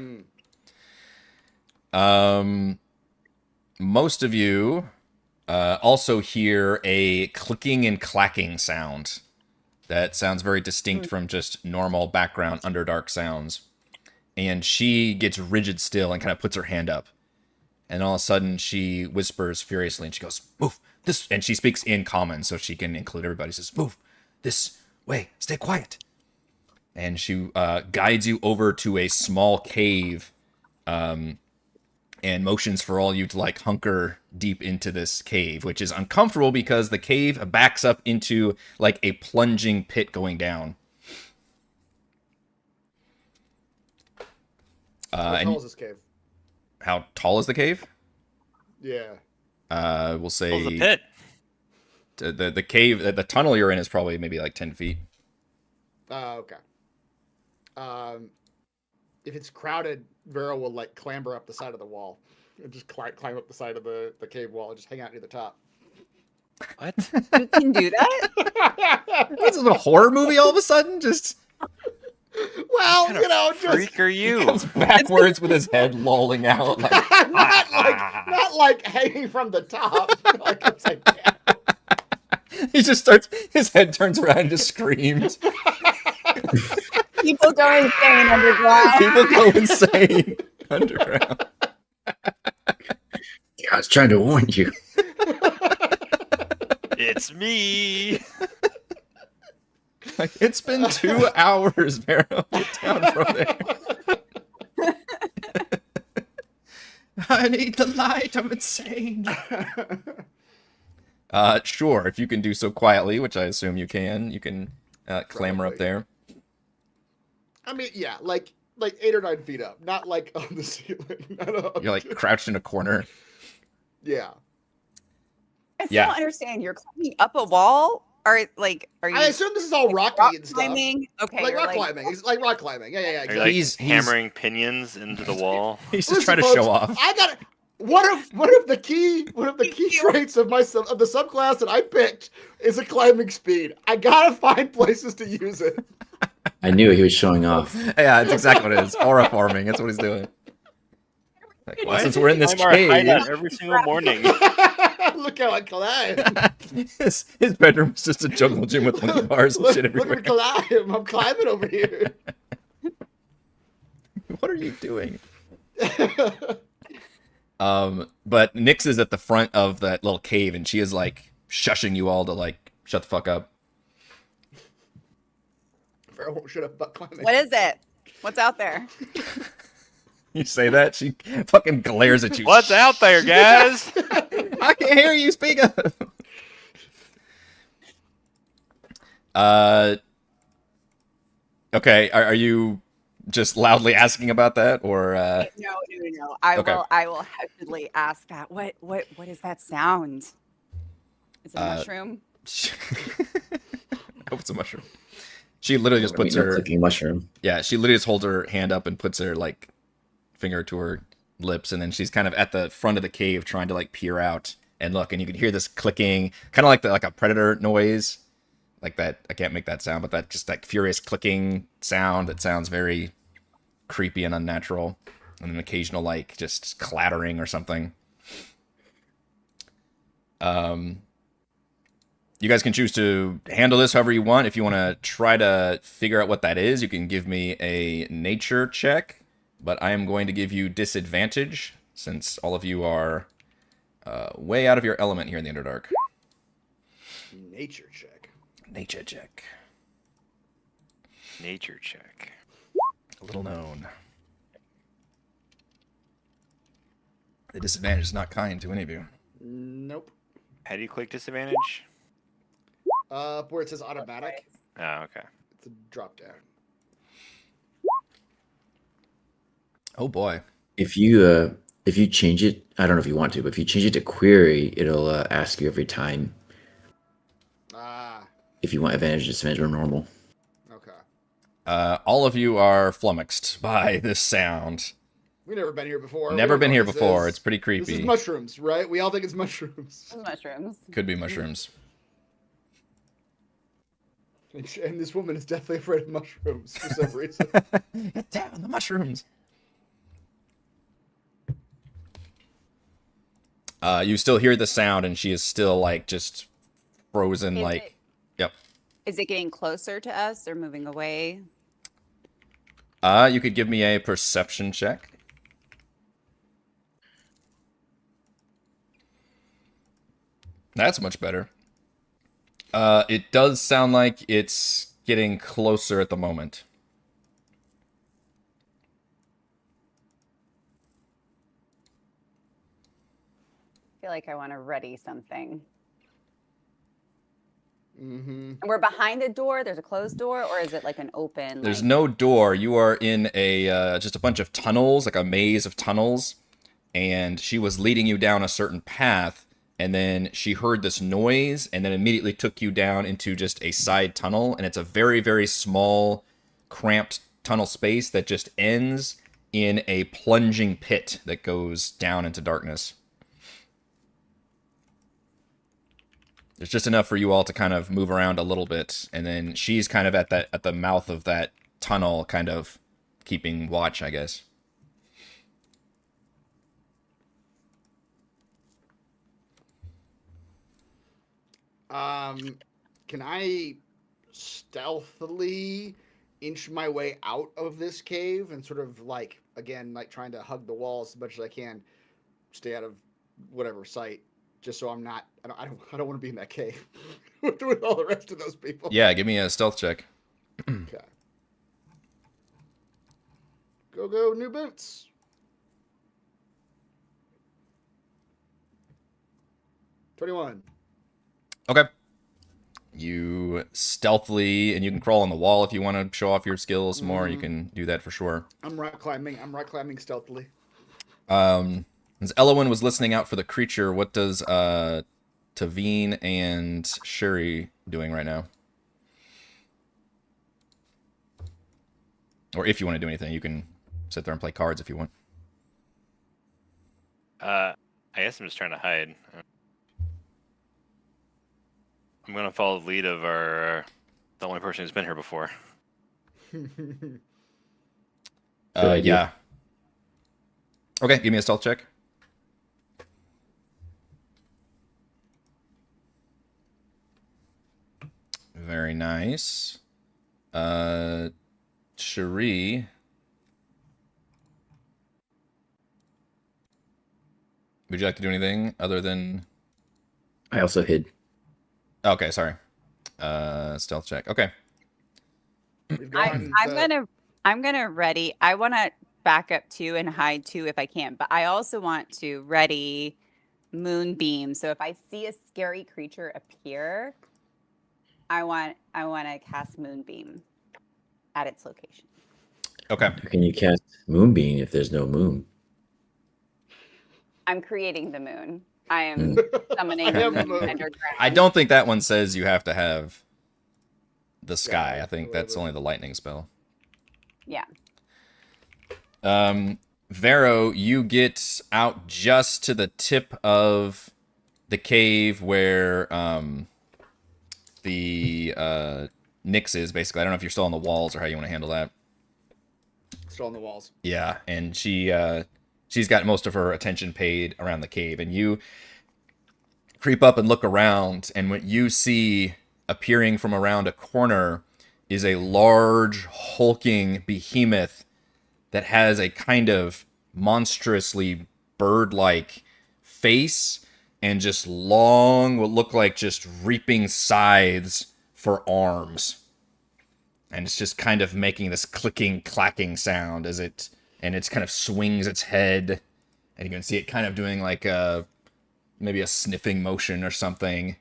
Most of you also hear a clicking and clacking sound. That sounds very distinct from just normal background Underdark sounds. And she gets rigid still and kind of puts her hand up. And all of a sudden, she whispers furiously, and she goes, "Move this!" And she speaks in common, so she can include everybody. She says, "Move this way. Stay quiet." And she guides you over to a small cave, and motions for all you to like hunker deep into this cave, which is uncomfortable because the cave backs up into like a plunging pit going down. How tall is this cave? How tall is the cave? Yeah. We'll say Oh, the pit. the cave, the tunnel you're in is probably maybe like 10 feet. Okay. If it's crowded, Vera will like clamber up the side of the wall and just climb up the side of the cave wall and just hang out near the top. What? You can do that? This is a horror movie all of a sudden? Just Well, What you know, kind of freak just are you? comes backwards with his head lolling out. Like, not like hanging from the top, like upside down. he just starts, his head turns around and just screams. People go insane underground. People go insane underground. I was trying to warn you. It's me. I It's been 2 hours, Barrow. Get down from there. I need the light. I'm insane. Sure. If you can do so quietly, which I assume you can clamber up Probably. there. I mean, yeah, like 8 or 9 feet up, not like on the ceiling. Not up. You're like crouched in a corner. Yeah. I still Yeah. don't understand. You're climbing up a wall? Are you I assume this is all rocky rock and stuff. climbing? Okay, Like you're rock climbing. It's like rock climbing. Yeah, Are you exactly. like He's- hammering pinions into the wall? He's just Listen, trying to folks, show off. I got one of the key traits of the subclass that I picked is a climbing speed. I gotta find places to use it. I knew he was showing off. Yeah, it's exactly what it is. Aura farming. That's what he's doing. Like, well, Why since does we're in he this climb our hideout cave, every single morning? Look how I climb. his bedroom's just a jungle gym with monkey bars and shit Look everywhere. at me climb. I'm climbing over here. What are you doing? But Nyx is at the front of that little cave, and she is like shushing you all to like shut the fuck up. Pharaoh won't shut up about climbing. What is it? What's out there? You say that, she fucking glares at you. What's out there, guys? I can't hear you. Speak up. Okay. Are you just loudly asking about that, or No. Okay. I will heavily ask that. What is that sound? Is it a mushroom? I hope it's a mushroom. She literally just puts her clicking mushroom. Yeah, she literally just holds her hand up and puts her like finger to her lips, and then she's kind of at the front of the cave trying to like peer out and look, and you can hear this clicking, kind of like a predator noise, like that. I can't make that sound, but that just like furious clicking sound that sounds very creepy and unnatural, and an occasional like just clattering or something. You guys can choose to handle this however you want. If you want to try to figure out what that is, you can give me a nature check, but I am going to give you disadvantage since all of you are way out of your element here in the Underdark. Nature check. Nature check. Nature check. A little known. The disadvantage is not kind to any of you. Nope. How do you click disadvantage? Where it says automatic, Oh, okay. it's a drop down. Oh boy. If you change it, I don't know if you want to, but if you change it to query, it'll ask you every time Ah, if you want advantage, disadvantage, or normal. okay. All of you are flummoxed by this sound. We've never been here before. We Never don't been know here what this before. is. It's pretty This creepy. is mushrooms, right? We all think it's mushrooms. Mushrooms. Could be mushrooms. And this woman is definitely afraid of mushrooms for some reason. Get down, the mushrooms. You still hear the sound, and she is still like just frozen. Yep. Is it getting closer to us or moving away? You could give me a perception check. That's much better. It does sound like it's getting closer at the moment. I feel like I want to ready something. Mm-hmm. And we're behind a door. There's a closed door, or is it like an open? There's like... no door. You are in a just a bunch of tunnels, like a maze of tunnels, and she was leading you down a certain path, and then she heard this noise, and then immediately took you down into just a side tunnel, and it's a very, very small, cramped tunnel space that just ends in a plunging pit that goes down into darkness. There's just enough for you all to kind of move around a little bit, and then she's kind of at the mouth of that tunnel, kind of keeping watch, I guess. Can I stealthily inch my way out of this cave and sort of like, again, like trying to hug the walls as much as I can, stay out of whatever sight, just so I'm not, I don't want to be in that cave with all the rest of those people. Yeah, give me a stealth check. Okay. Go, new boots. $21. Okay. You stealthily, and you can crawl on the wall if you want to show off your skills more. You can do that for sure. I'm rock climbing. Stealthily. As Elowen was listening out for the creature, what does Tavine and Shuri doing right now? Or if you want to do anything, you can sit there and play cards if you want. I guess I'm just trying to hide. I'm gonna follow the lead of the only person who's been here before. Yeah. Okay, give me a stealth check. Very nice. Cherie. Would you like to do anything other than... I also hid. Okay, sorry. Stealth check. Okay. I'm gonna ready. I want to back up too and hide too if I can, but I also want to ready moonbeam. So if I see a scary creature appear, I want to cast moonbeam at its location. Okay. How can you cast Moonbeam if there's no moon? I'm creating the moon. I am summoning the moon underground. I don't think that one says you have to have the sky. I think that's only the lightning spell. Yeah. Vero, you get out just to the tip of the cave where the Nyx is, basically. I don't know if you're still on the walls or how you want to handle that. Still on the walls. Yeah, and she's got most of her attention paid around the cave, and you creep up and look around, and what you see appearing from around a corner is a large, hulking behemoth that has a kind of monstrously bird-like face and just long, what look like just reaping scythes for arms. And it's just kind of making this clicking, clacking sound as it kind of swings its head, and you can see it kind of doing like maybe a sniffing motion or something,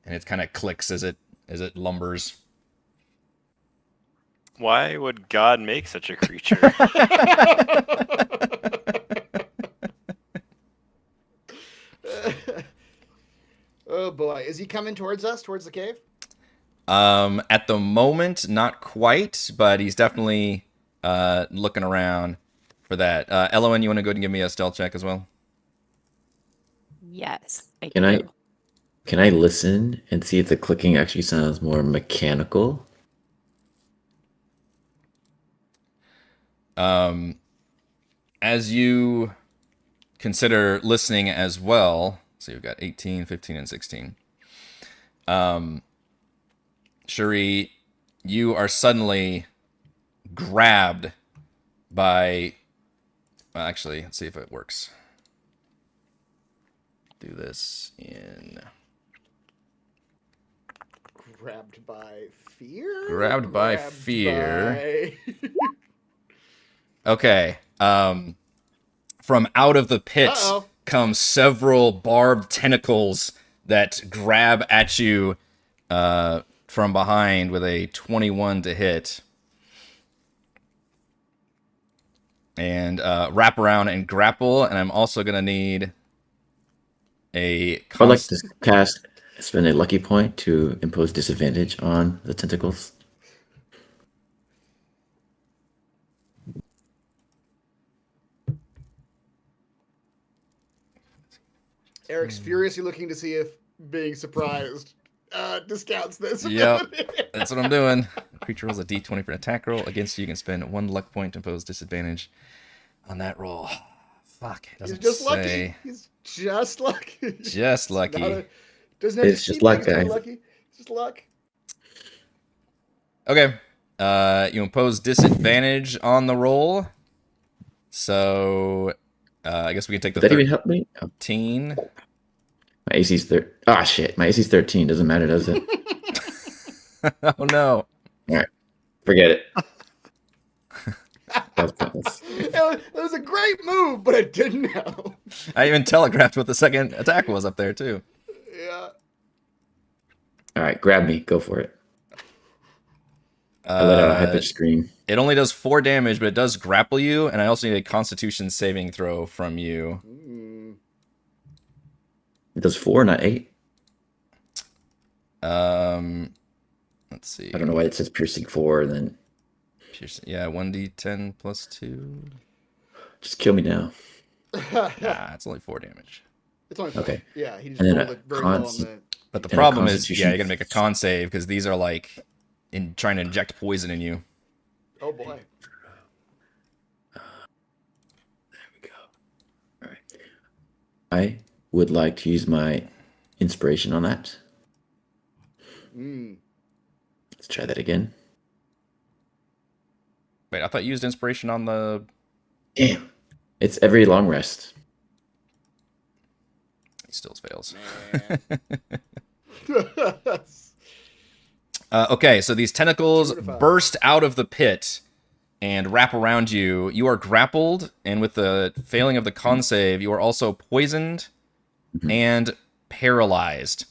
and it kind of clicks as it lumbers. Why would God make such a creature? Oh boy, is he coming towards us, towards the cave? At the moment, not quite, but he's definitely looking around for that. Elowen, you want to go ahead and give me a stealth check as well? Yes. Can I listen and see if the clicking actually sounds more mechanical? As you consider listening as well, so you've got 18, 15, and 16. Shuri, you are suddenly grabbed by... Well, actually, let's see if it works. Do this in... Grabbed by fear? Grabbed by fear. Okay. From out of the pit come several barbed tentacles that grab at you from behind with a 21 to hit. And wrap around and grapple. And I'm also going to need a... I'd like to spend a lucky point to impose disadvantage on the tentacles. Eric's furiously looking to see if being surprised discounts this. Yep, that's what I'm doing. Creature rolls a d20 for an attack roll. Against you, you can spend 1 luck point to impose disadvantage on that roll. Fuck, it doesn't He's just say. lucky. He's just lucky. Just lucky. Doesn't have It's to just be luck, lucky. guys. Lucky. It's just luck. Okay. You impose disadvantage on the roll. So, I guess we can take the Does that even help me? Oh, 13. my AC's shit. My AC's 13. Doesn't matter, does it? Oh, no. All right. Forget it. That was pointless. It was a great move, but it didn't help. I even telegraphed what the second attack was up there too. Yeah. All right, grab me. Go for it. I let out a high-pitched scream. It only does 4 damage, but it does grapple you, and I also need a Constitution saving throw from you. It does 4, not 8. Let's see. I don't know why it says piercing 4 and then Yeah, 1d10 plus 2. just kill me now. Nah, it's only 4 damage. It's only Okay. Yeah, he just And then rolled a it very well on cons- the. But the And a problem is, Constitution- yeah, you gotta make a con save because these are like trying to inject poison in you. Oh boy. There we go. All right. I would like to use my inspiration on that. Let's try that again. Wait, I thought you used inspiration on the. Damn. It's every long rest. He still fails. Man. Okay, so these tentacles 2 to 5. burst out of the pit and wrap around you. You are grappled, and with the failing of the con save, you are also poisoned and paralyzed.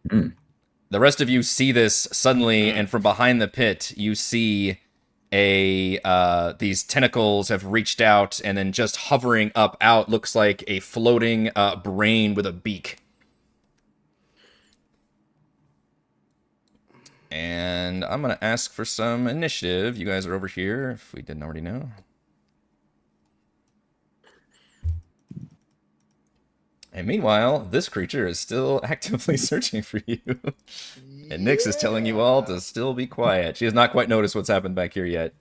The rest of you see this suddenly, and from behind the pit, you see these tentacles have reached out, and then just hovering up out looks like a floating brain with a beak. And I'm going to ask for some initiative. You guys are over here, if we didn't already know. And meanwhile, this creature is still actively searching for you. And Nyx is telling you all to still be quiet. She has not quite noticed what's happened back here yet.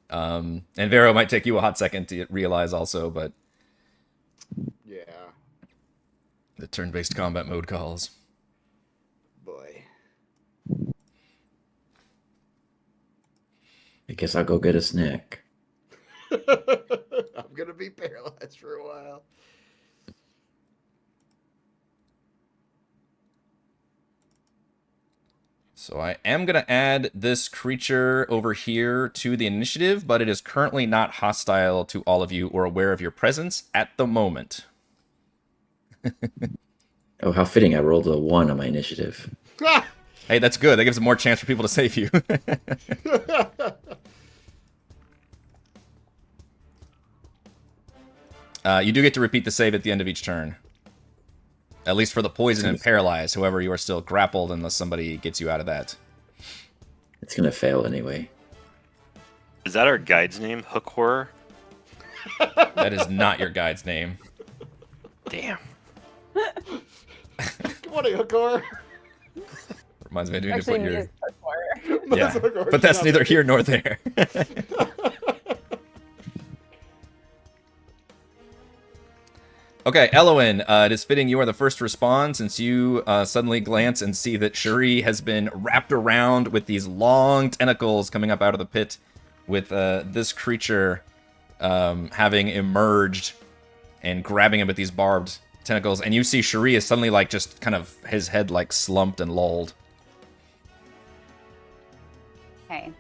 And Vero might take you a hot second to realize also, but Yeah. the turn-based combat mode calls. Boy. I guess I'll go get a snack. I'm gonna be paralyzed for a while. So I am going to add this creature over here to the initiative, but it is currently not hostile to all of you or aware of your presence at the moment. Oh, how fitting. I rolled a 1 on my initiative. Hey, that's good. That gives them more chance for people to save you. You do get to repeat the save at the end of each turn. At least for the poison and paralyzed. However, you are still grappled unless somebody gets you out of that. It's going to fail anyway. Is that our guide's name? Hook Horror? That is not your guide's name. Damn. Good morning, Hookor. Reminds me, I do need to Actually, put your... is before. Yeah, but that's neither here nor there. Okay, Elowen, it is fitting you are the first to respond since you suddenly glance and see that Shuri has been wrapped around with these long tentacles coming up out of the pit with this creature having emerged and grabbing him with these barbed tentacles. And you see Shuri is suddenly like just kind of his head like slumped and lulled. Okay.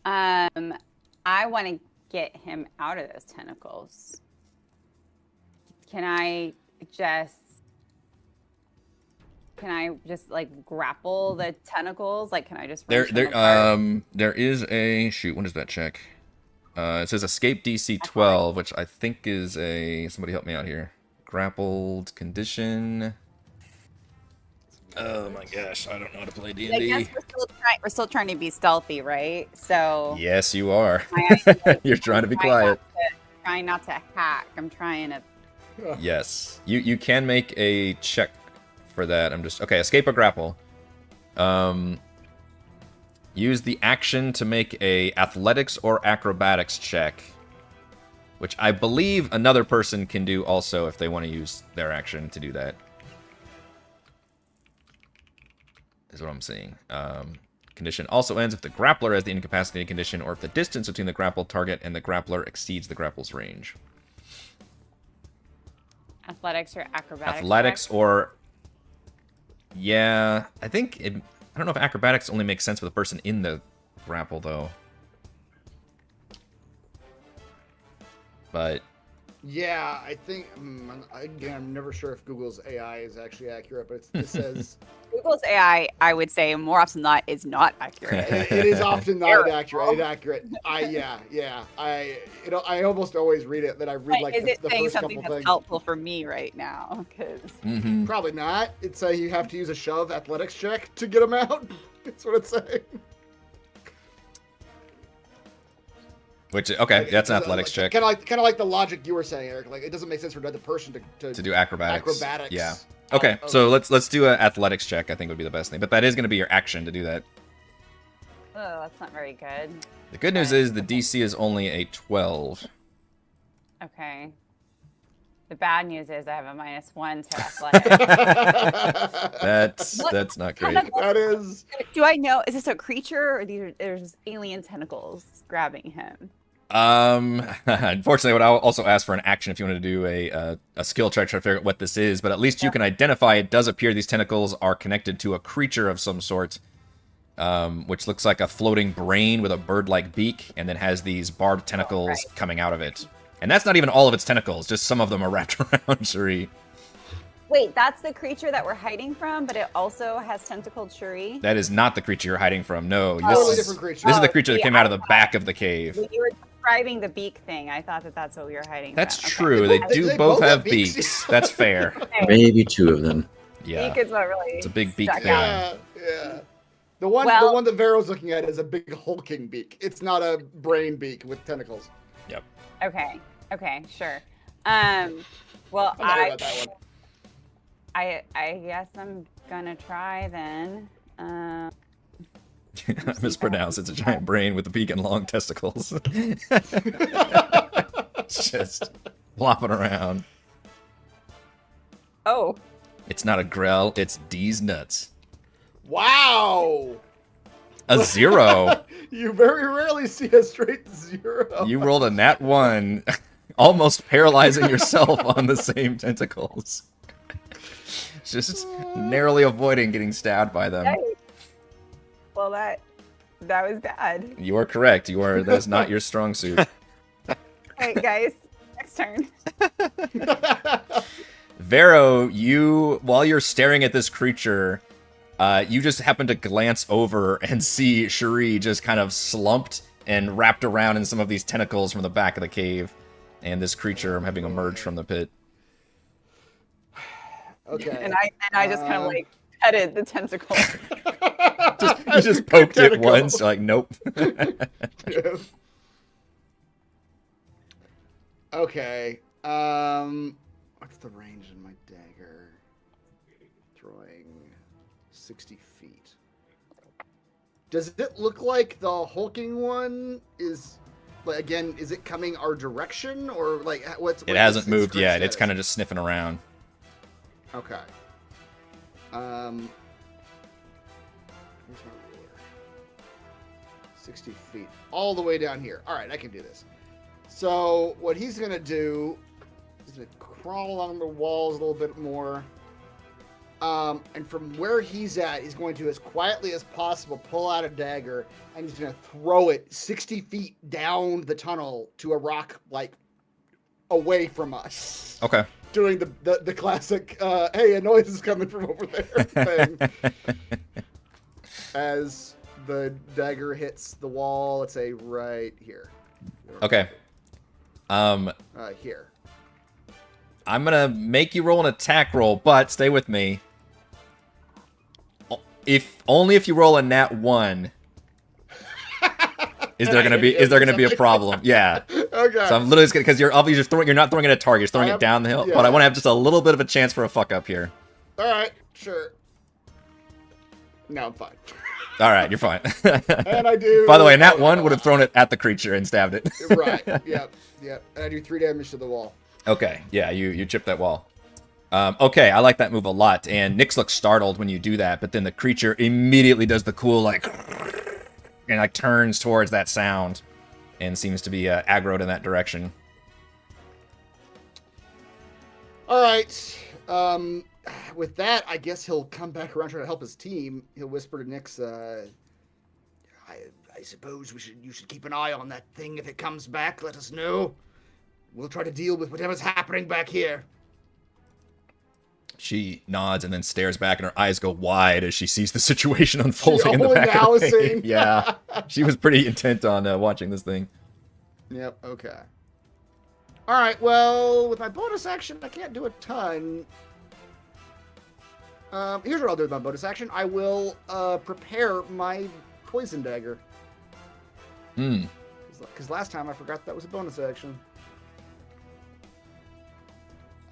I want to get him out of those tentacles. Can I just like grapple the tentacles? Like, can I just wrench them apart? There is a shoot. What is that check? It says escape DC 12, which I think is a somebody help me out here. Grappled condition. Oh my gosh, I don't know how to play I D&D. guess we're still trying to be stealthy, right? So Yes, you are. I- You're trying to be quiet. trying not to hack. I'm trying to. Yes, you can make a check for that. I'm just okay. Escape or grapple. Use the action to make a athletics or acrobatics check, which I believe another person can do also if they want to use their action to do that. Is what I'm seeing. Condition also ends if the grappler has the incapacitating condition or if the distance between the grappled target and the grappler exceeds the grapple's range. Athletics or acrobatics? Athletics check? or... Yeah, I think... I don't know if acrobatics only makes sense for the person in the grapple, though. But Yeah, I think again, I'm never sure if Google's AI is actually accurate, but it says Google's AI, I would say more often than not, is not accurate. it is often not Terrible. inaccurate. I almost always read it. Then I read But like is it the saying first something couple that's things. helpful for me right now? Because mhm. Probably not. It's saying you have to use a shove athletics check to get them out. That's what it's saying. Which okay, that's an athletics check Kind of like the logic you were saying, Eric. Like it doesn't make sense for another person to to do acrobatics. acrobatics. Yeah. Okay, so let's do an athletics check. I think would be the best thing, but that is going to be your action to do that. oh, that's not very good. The good news is the DC is only a 12. Okay. The bad news is I have a -1 to athletics. That's not great. That is. Do I know? Is this a creature or there's alien tentacles grabbing him? Unfortunately, I would also ask for an action if you want to do a skill check to figure out what this is, but at least you can identify it does appear these tentacles are connected to a creature of some sort, which looks like a floating brain with a bird-like beak, and then has these barbed tentacles coming out of it. And that's not even all of its tentacles, just some of them are wrapped around Cherie. Wait, that's the creature that we're hiding from, but it also has tentacled Cherie? That is not the creature you're hiding from, no. Totally different creature. This is the Oh, creature that see, came out of I the back of the cave. When you were describing the beak thing, I thought that that's what we were hiding That's from. true, They they both- do they both both have have beaks. beaks. That's fair. Okay. Maybe 2 of them. Yeah. Beak is what really It's a big beak stuck thing. out. Yeah. The one that Vero's looking at is a big hulking beak. It's not a brain beak with tentacles. Yep. Okay, sure. Well, I'm not worried about that one. I guess I'm gonna try then. Mispronounced. It's a giant brain with a beak and long testicles. Just flopping around. Oh, It's not a grell, it's D's nuts. Wow. A 0. You very rarely see a straight 0. You rolled a nat 1, almost paralyzing yourself on the same tentacles. Just narrowly avoiding getting stabbed by them. yikes. Well, that was bad. You are correct. That's not your strong suit. All right, guys, next turn. Vero, while you're staring at this creature, you just happen to glance over and see Cherie just kind of slumped and wrapped around in some of these tentacles from the back of the cave, and this creature having emerged from the pit. Okay. And I just kind of like petted the tentacle. You just poked it Tentacle. once, like, nope. Yeah. Okay. What's the range in my dagger? Throwing 60 feet. Does it look like the hulking one is, like, again, is it coming our direction or like It hasn't moved yet. It's kind of just sniffing around. Okay. Where's my ruler? 60 feet. All the way down here. All right, I can do this. So what he's going to do is going to crawl along the walls a little bit more. And from where he's at, he's going to, as quietly as possible, pull out a dagger, and he's going to throw it 60 feet down the tunnel to a rock, like, away from us. Okay. Doing the classic, hey, a noise is coming from over there thing. As the dagger hits the wall, let's say right here. Okay. Here. I'm gonna make you roll an attack roll, but stay with me. Only if you roll a nat 1 is there gonna be a problem. Yeah. Okay. So I'm literally just gonna, because you're obviously you're not throwing it at a target, you're throwing it down the hill. Yeah. But I want to have just a little bit of a chance for a fuck up here. All right, sure. No, I'm fine. All right, you're fine. And I do. By the way, nat 1 would have thrown it at the creature and stabbed it. Right. Yep. And I do 3 damage to the wall. Okay, yeah, you chip that wall. Okay, I like that move a lot, and Nyx looks startled when you do that, but then the creature immediately does the cool, like, and like turns towards that sound, and seems to be aggroed in that direction. All right. With that, I guess he'll come back around trying to help his team. He'll whisper to Nyx, I suppose you should keep an eye on that thing. If it comes back, let us know. We'll try to deal with whatever's happening back here. She nods and then stares back, and her eyes go wide as she sees the situation unfolding in the only back now of the seeing. cave. Yeah, she was pretty intent on watching this thing. Yep, okay. Alright, well, with my bonus action, I can't do a ton. Here's what I'll do with my bonus action. I will prepare my poison dagger. Hmm. Because last time I forgot that was a bonus action.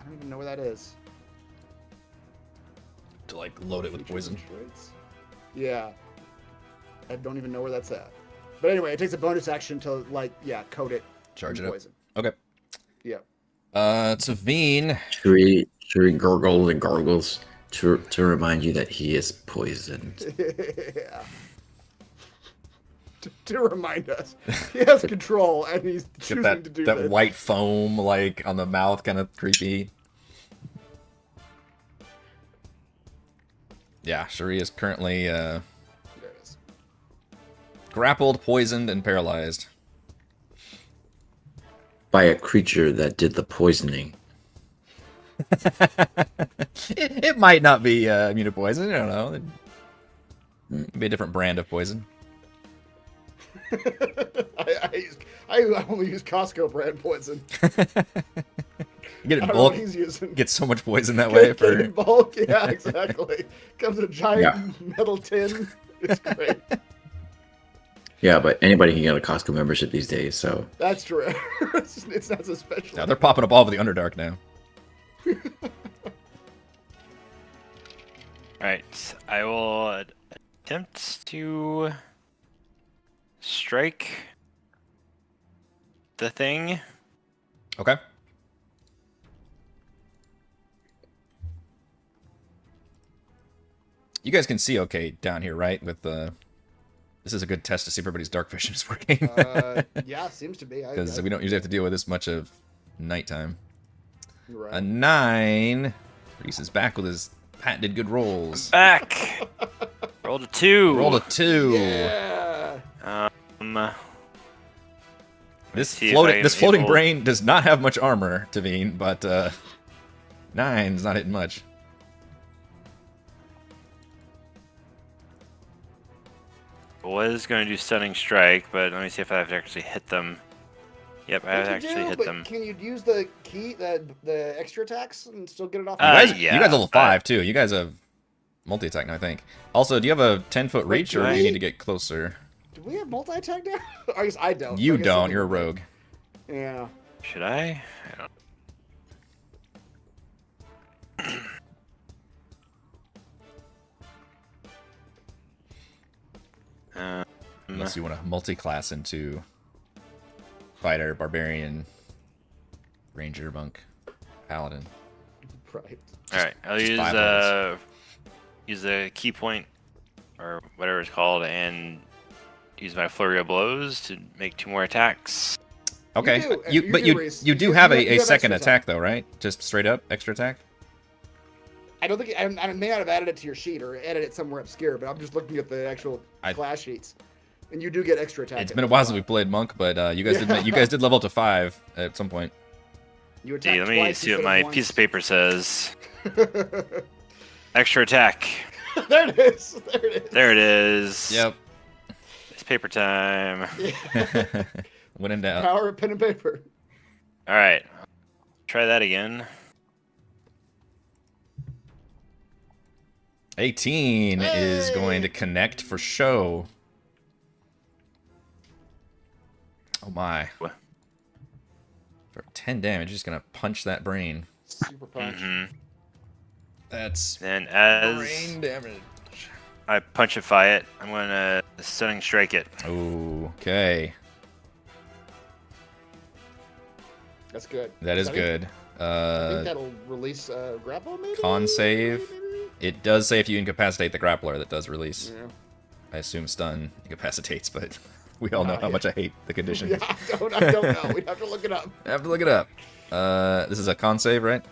I don't even know where that is. To like load it with poison. Yeah. I don't even know where that's at. But anyway, it takes a bonus action to, like, yeah, coat it. Charge in it up. poison. Okay. Yeah. Savine. Shuri gurgles and gargles to remind you that he is poisoned. Yeah. To remind us. He has control, and he's choosing Get to do that this. white foam like on the mouth, kind of creepy. Yeah, Shuri is currently There it is. grappled, poisoned, and paralyzed. By a creature that did the poisoning. It might not be immune to poison. I don't know. It'd be a different brand of poison. I only use Costco brand poison. You get it I in don't know bulk. what he's using. Get so much poison that way Get for. it in bulk, yeah, exactly. Comes in a giant metal tin. It's great. Yeah, but anybody can get a Costco membership these days, so That's true. It's not so special. Now they're popping up all over the Underdark now. Alright, I will attempt to strike the thing. Okay. You guys can see okay down here, right? With the. This is a good test to see if everybody's dark vision is working. Yeah, seems to be. Because we don't usually have to deal with this much of nighttime. Right. A 9. Reese is back with his patented good rolls. Back! Rolled a 2. Rolled a 2. Yeah. This see if floating I'm this floating able- brain does not have much armor, Tavine, but 9's not hitting much. Was going to do stunning strike, but let me see if I have to actually hit them. Yep, I have What'd you actually do? hit But them. Can you use the key, the extra attacks, and still get it off? You guys, yeah, you guys level but- 5 too. You guys have multi-attack now, I think. Also, do you have a 10-foot Wait, reach, do or do I? you need to get closer? Do we have multi-attack now? I guess I don't. You I guess don't. some You're a people do. rogue. Yeah. Should I? I don't. Unless you want to multi-class into fighter, barbarian, ranger, monk, paladin. Right. All right, I'll just use 5 levels. use a key point or whatever it's called, and use my flurry of blows to make 2 more attacks. Okay, do, you, but do, you Reese. you do You have have- a, you a have second extra attack though, right? Just straight up extra attack. I don't think I may not have added it to your sheet or added it somewhere obscure, but I'm just looking at the actual class sheets, and you do get extra attack. It's been a while since we played monk, but you guys did you guys did level up to 5 at some point. You attack See, let me twice see what instead my of piece of once. paper says. Extra attack. There it is. There it is. There it is. Yep. It's paper time. When in doubt. Power of pen and paper. All right, try that again. 18 is going to Hey! connect for show. Oh my. What? For 10 damage, just gonna punch that brain. Super punch. That's Then as brain damage. I punchify it, I'm gonna stunning strike it. Okay. That's good. That is I think- good. I think that'll release grapple, maybe? Con save. Maybe? It does say if you incapacitate the grappler, that does release. Yeah. I assume stun incapacitates, but we all know Oh, how yeah. much I hate the condition. Yeah, I don't know. We'd have to look it up. I have to look it up. This is a con save, right?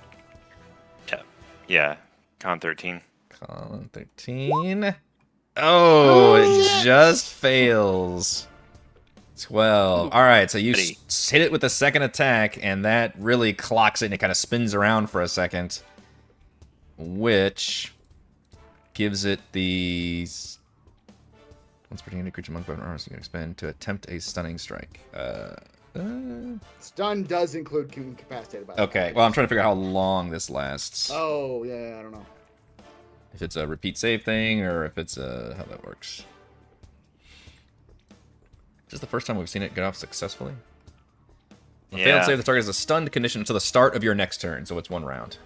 Yeah, con 13. Con 13. Oh, it just fails. 12. All right, so you Ready. hit it with the second attack, and that really clocks it, and it kind of spins around for a second, which gives it the... Once per turn, creature monk weapon armor, so you can expend to attempt a stunning strike. Stun does include incapacitated. By the Okay, way. well, I'm trying to figure out how long this lasts. Oh yeah, I don't know. If it's a repeat save thing, or if it's how that works. Is this the first time we've seen it get off successfully? On a failed save, the target is a stunned condition until the start of your next turn, so it's 1 round.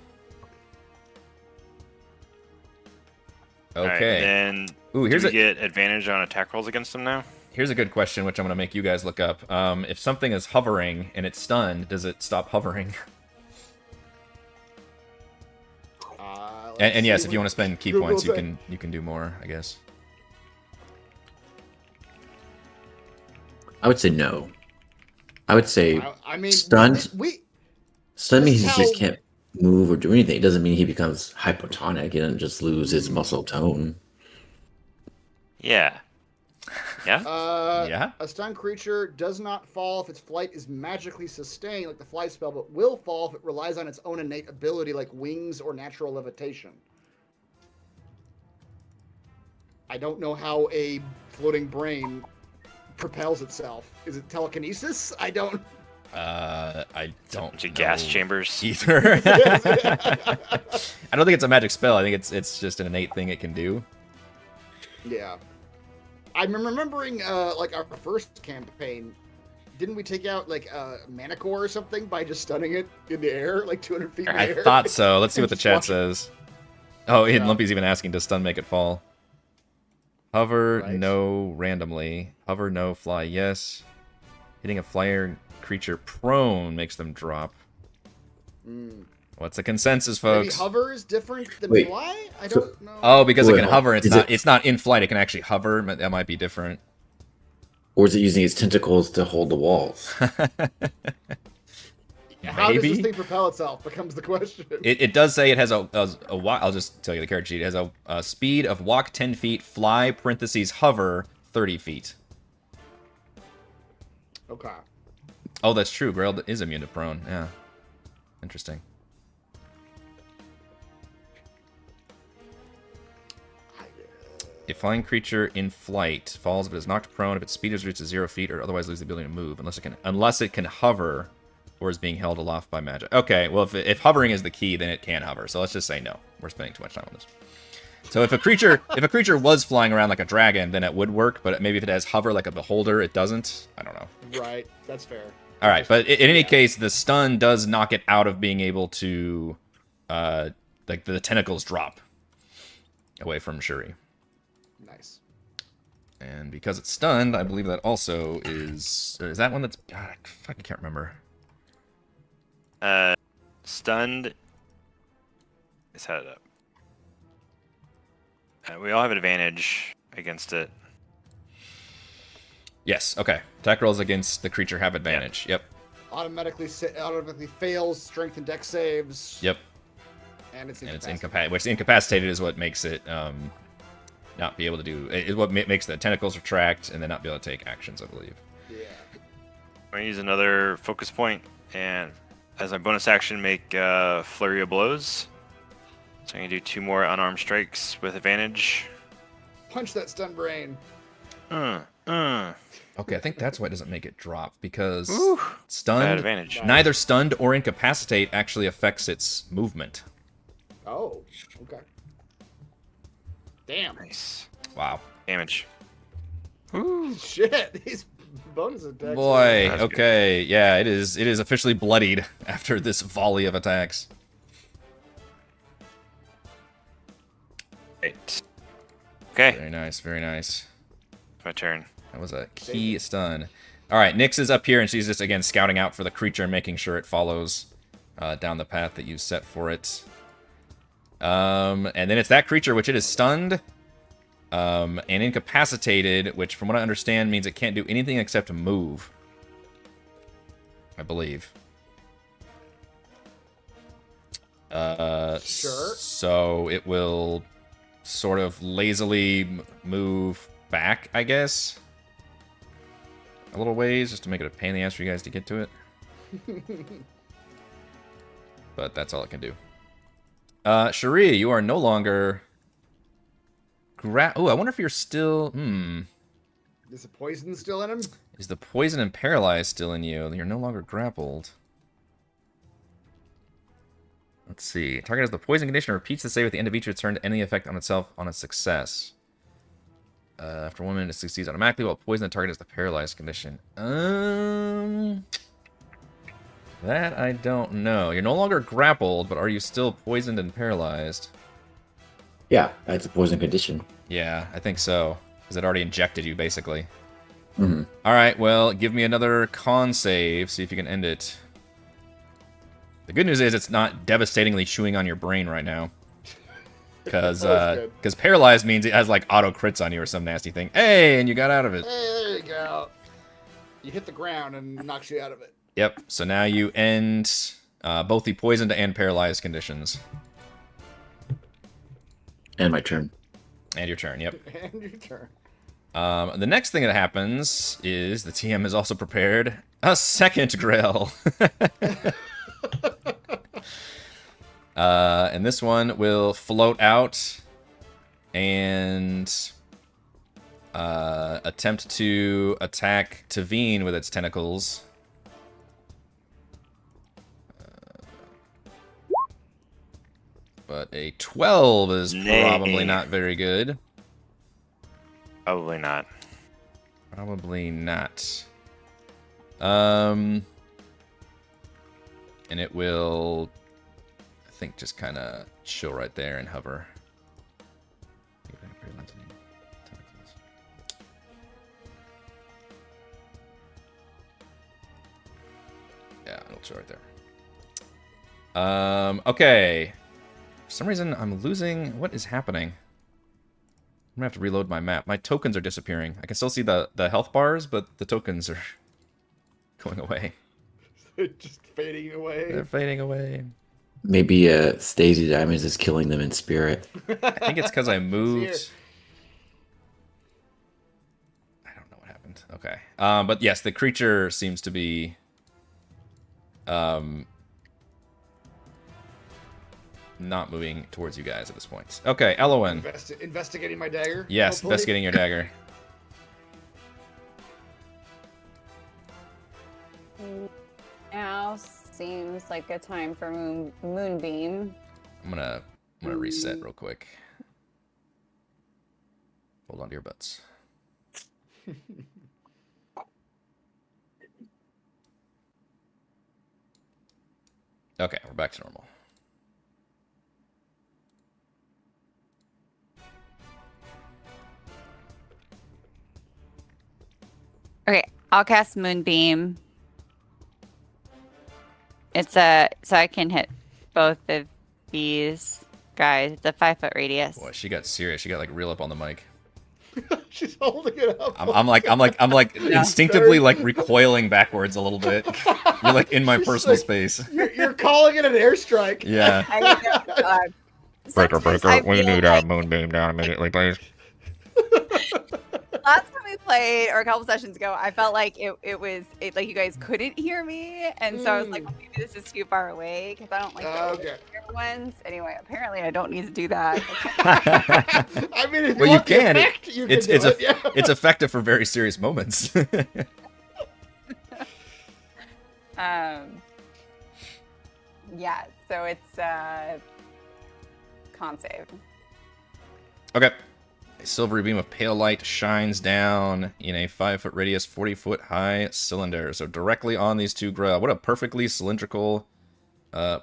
Okay. All right, then Ooh, do we get advantage on attack rolls against them now? Here's a good question, which I'm going to make you guys look up. If something is hovering and it's stunned, does it stop hovering? And yes, if you want to spend key Google points, you thing. can do more, I guess. I would say no. I would say I mean, stunned. Stun means he That's just how- can't move or do anything. It doesn't mean he becomes hypotonic. He doesn't just lose his muscle tone. Yeah. Yeah? Yeah? A stunned creature does not fall if its flight is magically sustained, like the fly spell, but will fall if it relies on its own innate ability, like wings or natural levitation. I don't know how a floating brain propels itself. Is it telekinesis? I don't. I don't Bunch of gas know chambers. either. I don't think it's a magic spell. I think it's just an innate thing it can do. Yeah. I'm remembering, like, our first campaign. Didn't we take out, like, a Manicore or something by just stunning it in the air, like 200 feet in the I air? thought so. Let's see what the Just chat watch it. says. Oh, Yeah. Lumpy's even asking, does stun make it fall? Hover, Right. no, randomly. Hover, no, fly, yes. Hitting a flyer creature prone makes them drop. What's the consensus, Maybe folks? hover is different than Wait, fly? I so- don't know. Oh, because Wait, it can hover. is it- It's not in flight. It can actually hover. But that might be different. Or is it using its tentacles to hold the walls? How does this maybe? thing propel itself becomes the question. It does say it has a I'll just tell you the character sheet. It has a speed of walk 10 feet, fly parentheses hover 30 feet. Okay. Oh, that's true. Grail is immune to prone. Yeah, interesting. A flying creature in flight falls if it is knocked prone, if its speed is reached to 0 feet, or otherwise loses the ability to move, unless it can hover, or is being held aloft by magic. Okay, well if hovering is the key, then it can hover. So let's just say no. We're spending too much time on this. So if a creature was flying around like a dragon, then it would work. But maybe if it has hover like a beholder, it doesn't. I don't know. Right. That's fair. All right, but in any case, the stun does knock it out of being able to, like the tentacles drop away from Shuri. Nice. And because it's stunned, I believe that also is that one that's God, I fucking can't remember. Stunned. Let's set it up. We all have advantage against it. Yes. Okay. Attack rolls against the creature have advantage. Yep. Automatically fails strength and dex saves. Yep. And it's And it's incapacitated. which incapacitated is what makes it not be able to do. Is what makes the tentacles retract and then not be able to take actions, I believe. Yeah. I'm gonna use another focus point, and as my bonus action, make flurry of blows. So I'm gonna do 2 more unarmed strikes with advantage. Punch that stun brain. Okay, I think that's why it doesn't make it drop because Ooh, bad stunned. advantage. Neither stunned or incapacitate actually affects its movement. Oh. Okay. Damn. Nice Wow. damage. Shit. These bonus attacks. Boy. That's good. Okay. Yeah, it is. It is officially bloodied after this volley of attacks. Right. Okay, Very nice. Very nice. my turn. That was a key stun. All right, Nyx is up here, and she's just, again, scouting out for the creature and making sure it follows down the path that you set for it. And then it's that creature, which it is stunned and incapacitated, which, from what I understand, means it can't do anything except move. I believe. Sure. So it will sort of lazily move back, I guess. a little ways just to make it a pain in the ass for you guys to get to it. But that's all it can do. Cherie, you are no longer... Oh, I wonder if you're still... Is the poison still in him? Is the poison and paralyzed still in you? You're no longer grappled. Let's see. Target has the poison condition, repeats the save at the end of each return to any effect on itself on a success. After 1 minute, it succeeds automatically, while poison the target has the paralyzed condition. That I don't know. You're no longer grappled, but are you still poisoned and paralyzed? Yeah, that's a poison condition. Yeah, I think so. Because it already injected you, basically. Mm-hmm. Alright, well, give me another con save. See if you can end it. The good news is it's not devastatingly chewing on your brain right now. Because paralyzed means it has, like, auto crits on you or some nasty thing. Hey, and you got out of it. Hey, there you go. You hit the ground and knocks you out of it. Yep, so now you end both the poisoned and paralyzed conditions. And my turn. And your turn, yep. And your turn. The next thing that happens is the TM has also prepared a second grill. And this one will float out and attempt to attack Tavine with its tentacles. But a 12 is probably not very good. Probably not. Probably not. And it will, I think, just kind of chill right there and hover. Yeah, it'll chill right there. Okay. For some reason, I'm losing... What is happening? I'm gonna have to reload my map. My tokens are disappearing. I can still see the health bars, but the tokens are going away. They're just fading away. They're fading away. Maybe Stacey Diamonds is killing them in spirit. I think it's because I moved. I don't know what happened. Okay. But yes, the creature seems to be... not moving towards you guys at this point. Okay, Elowen. Investigating my dagger? Yes, hopefully. investigating your dagger. Now seems like a time for moonbeam. I'm gonna reset real quick. Hold on to your butts. Okay, we're back to normal. Okay, I'll cast Moonbeam. It's so I can hit both of these guys. It's a 5-foot radius. Boy, she got serious. She got like real up on the mic. She's holding it up. I'm like instinctively like recoiling backwards a little bit. You're like in my personal space. You're calling it an airstrike. Yeah. Breaker. We need a moonbeam down immediately, please. Last time we played, or a couple sessions ago, I felt like it was like you guys couldn't hear me, and so I was like, well, maybe this is too far away because I don't like the ones. Anyway, apparently I don't need to do that. I mean, if well, you can. Effect, you can do it. Yeah. It's effective for very serious moments. Yeah. So it's con save. Okay. A silvery beam of pale light shines down in a 5-foot radius, 40-foot high cylinder. So directly on these two grow. What a perfectly cylindrical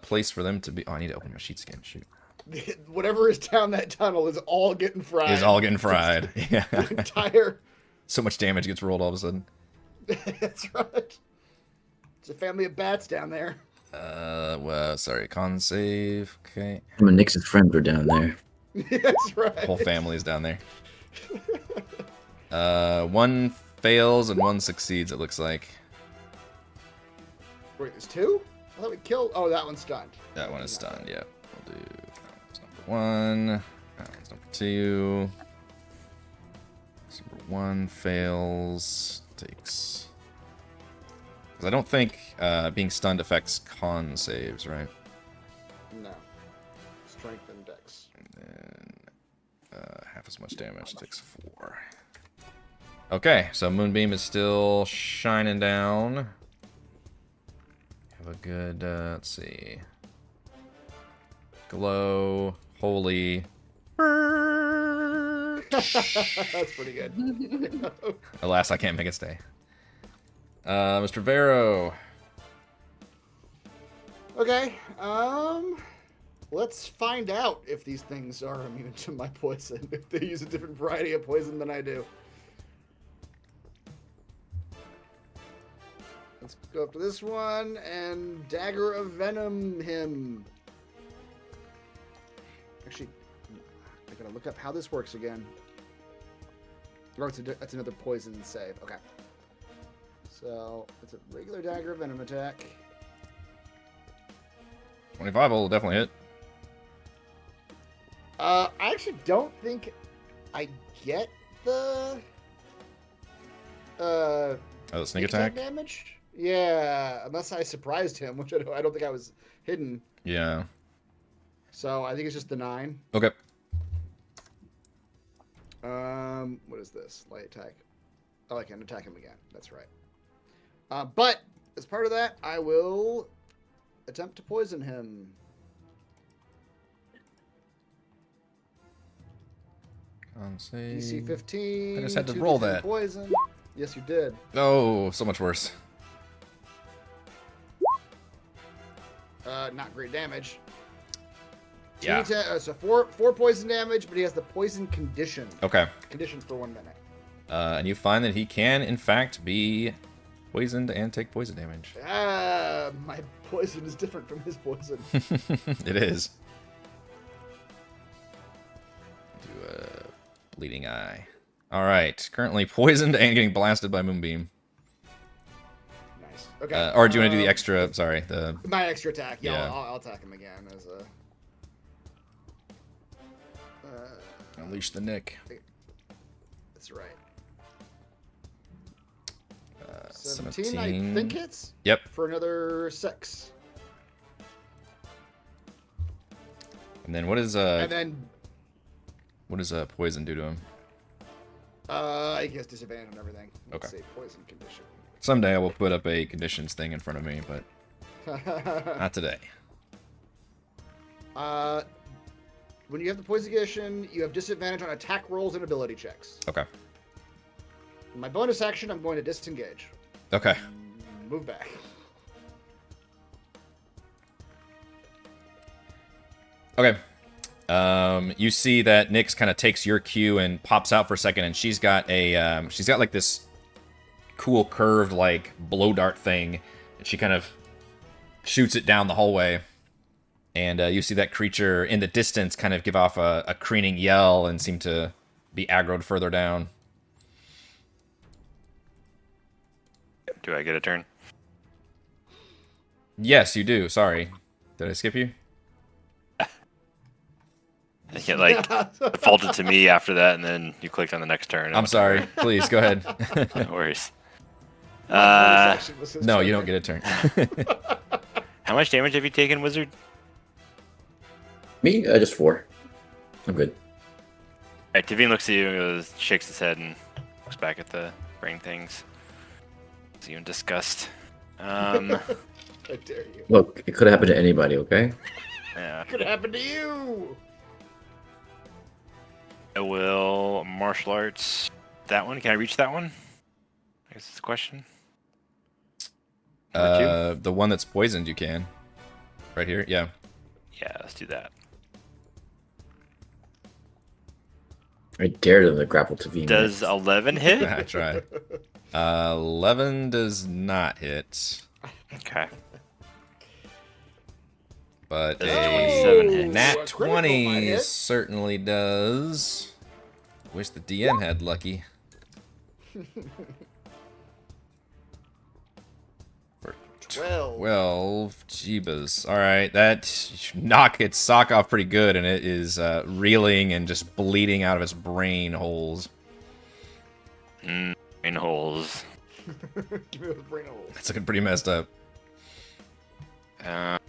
place for them to be. Oh, I need to open my sheet again. Shoot. Whatever is down that tunnel is all getting fried. Yeah. The entire. So much damage gets rolled all of a sudden. That's right. It's a family of bats down there. Well, sorry. Con save. Okay. Some of Nix's friends were down there. That's right. The whole family's down there. One fails and one succeeds, it looks like. Wait, there's two? I thought we killed. Oh, that one's stunned. That one is stunned, yeah. We'll do that one's number 1. That one's number 2. Number 1 fails. Takes Because I don't think being stunned affects con saves, right? No. Strength and dex. And half as much damage, takes 4. Okay, so Moonbeam is still shining down. Have a good, let's see. Glow, holy. That's pretty good. Alas, I can't make it stay. Mr. Vero. Okay. Let's find out if these things are immune to my poison. If they use a different variety of poison than I do. Let's go up to this one and Dagger of Venom him. Actually, I gotta look up how this works again. Oh, that's another poison save. Okay. So, it's a regular Dagger of Venom attack. 25 will definitely hit. I actually don't think I get the Oh, the sneak attack? damage. Yeah, unless I surprised him, which I don't think I was hidden. Yeah. So I think it's just the 9. Okay. What is this? Light attack. Oh, I can attack him again. That's right. But as part of that, I will attempt to poison him. DC 15. I just had to 2d10 roll that. Poison. Yes, you did. Oh, so much worse. Not great damage. Yeah. So four poison damage, but he has the poison condition. Okay. Conditioned for 1 minute. And you find that he can, in fact, be poisoned and take poison damage. My poison is different from his poison. It is. Do a bleeding eye. All right. Currently poisoned and getting blasted by Moonbeam. Nice. Okay. Or do you want to do the extra? Sorry, the my extra attack? Yeah, Yeah. I'll attack him again as a. unleash the Nick. That's right. 17. 17, I think hits. Yep. For another 6. And then what is And then what does poison do to him? I guess disadvantage on everything. Let's Okay. see, poison condition. Someday I will put up a conditions thing in front of me, but not today. When you have the poison condition, you have disadvantage on attack rolls and ability checks. Okay. My bonus action, I'm going to disengage. Okay. Move back. Okay. You see that Nyx kind of takes your cue and pops out for a second, and she's got like this cool curved like blow dart thing, and she kind of shoots it down the hallway. And you see that creature in the distance kind of give off a crooning yell and seem to be aggroed further down. Do I get a turn? Yes, you do. Sorry. Did I skip you? I think it like defaulted to me after that, and then you clicked on the next turn. I'm sorry. Please, go ahead. No worries. My bonus action was his No, turn. you don't get a turn. How much damage have you taken, Wizard? Me? Just 4. I'm good. Alright, Tavine looks at you and goes, shakes his head and looks back at the brain things. Is you in disgust. How dare you? Look, it could happen to anybody, okay? Yeah. Could happen to you. I will martial arts that one. Can I reach that one? I guess it's a question. Number The one that's poisoned, you can. Right here? Yeah. 2? Yeah, let's do that. I dare them to grapple to V. Does 11 hit? I try. 11 does not hit. Okay. But Does a 27 hit? nat A critical might 20 hit. certainly does. Wish the DM had lucky. For 12. Jeebus. Alright, that knocked its sock off pretty good, and it is reeling and just bleeding out of its brain holes. In holes. Give me a brain hole. It's looking pretty messed up. All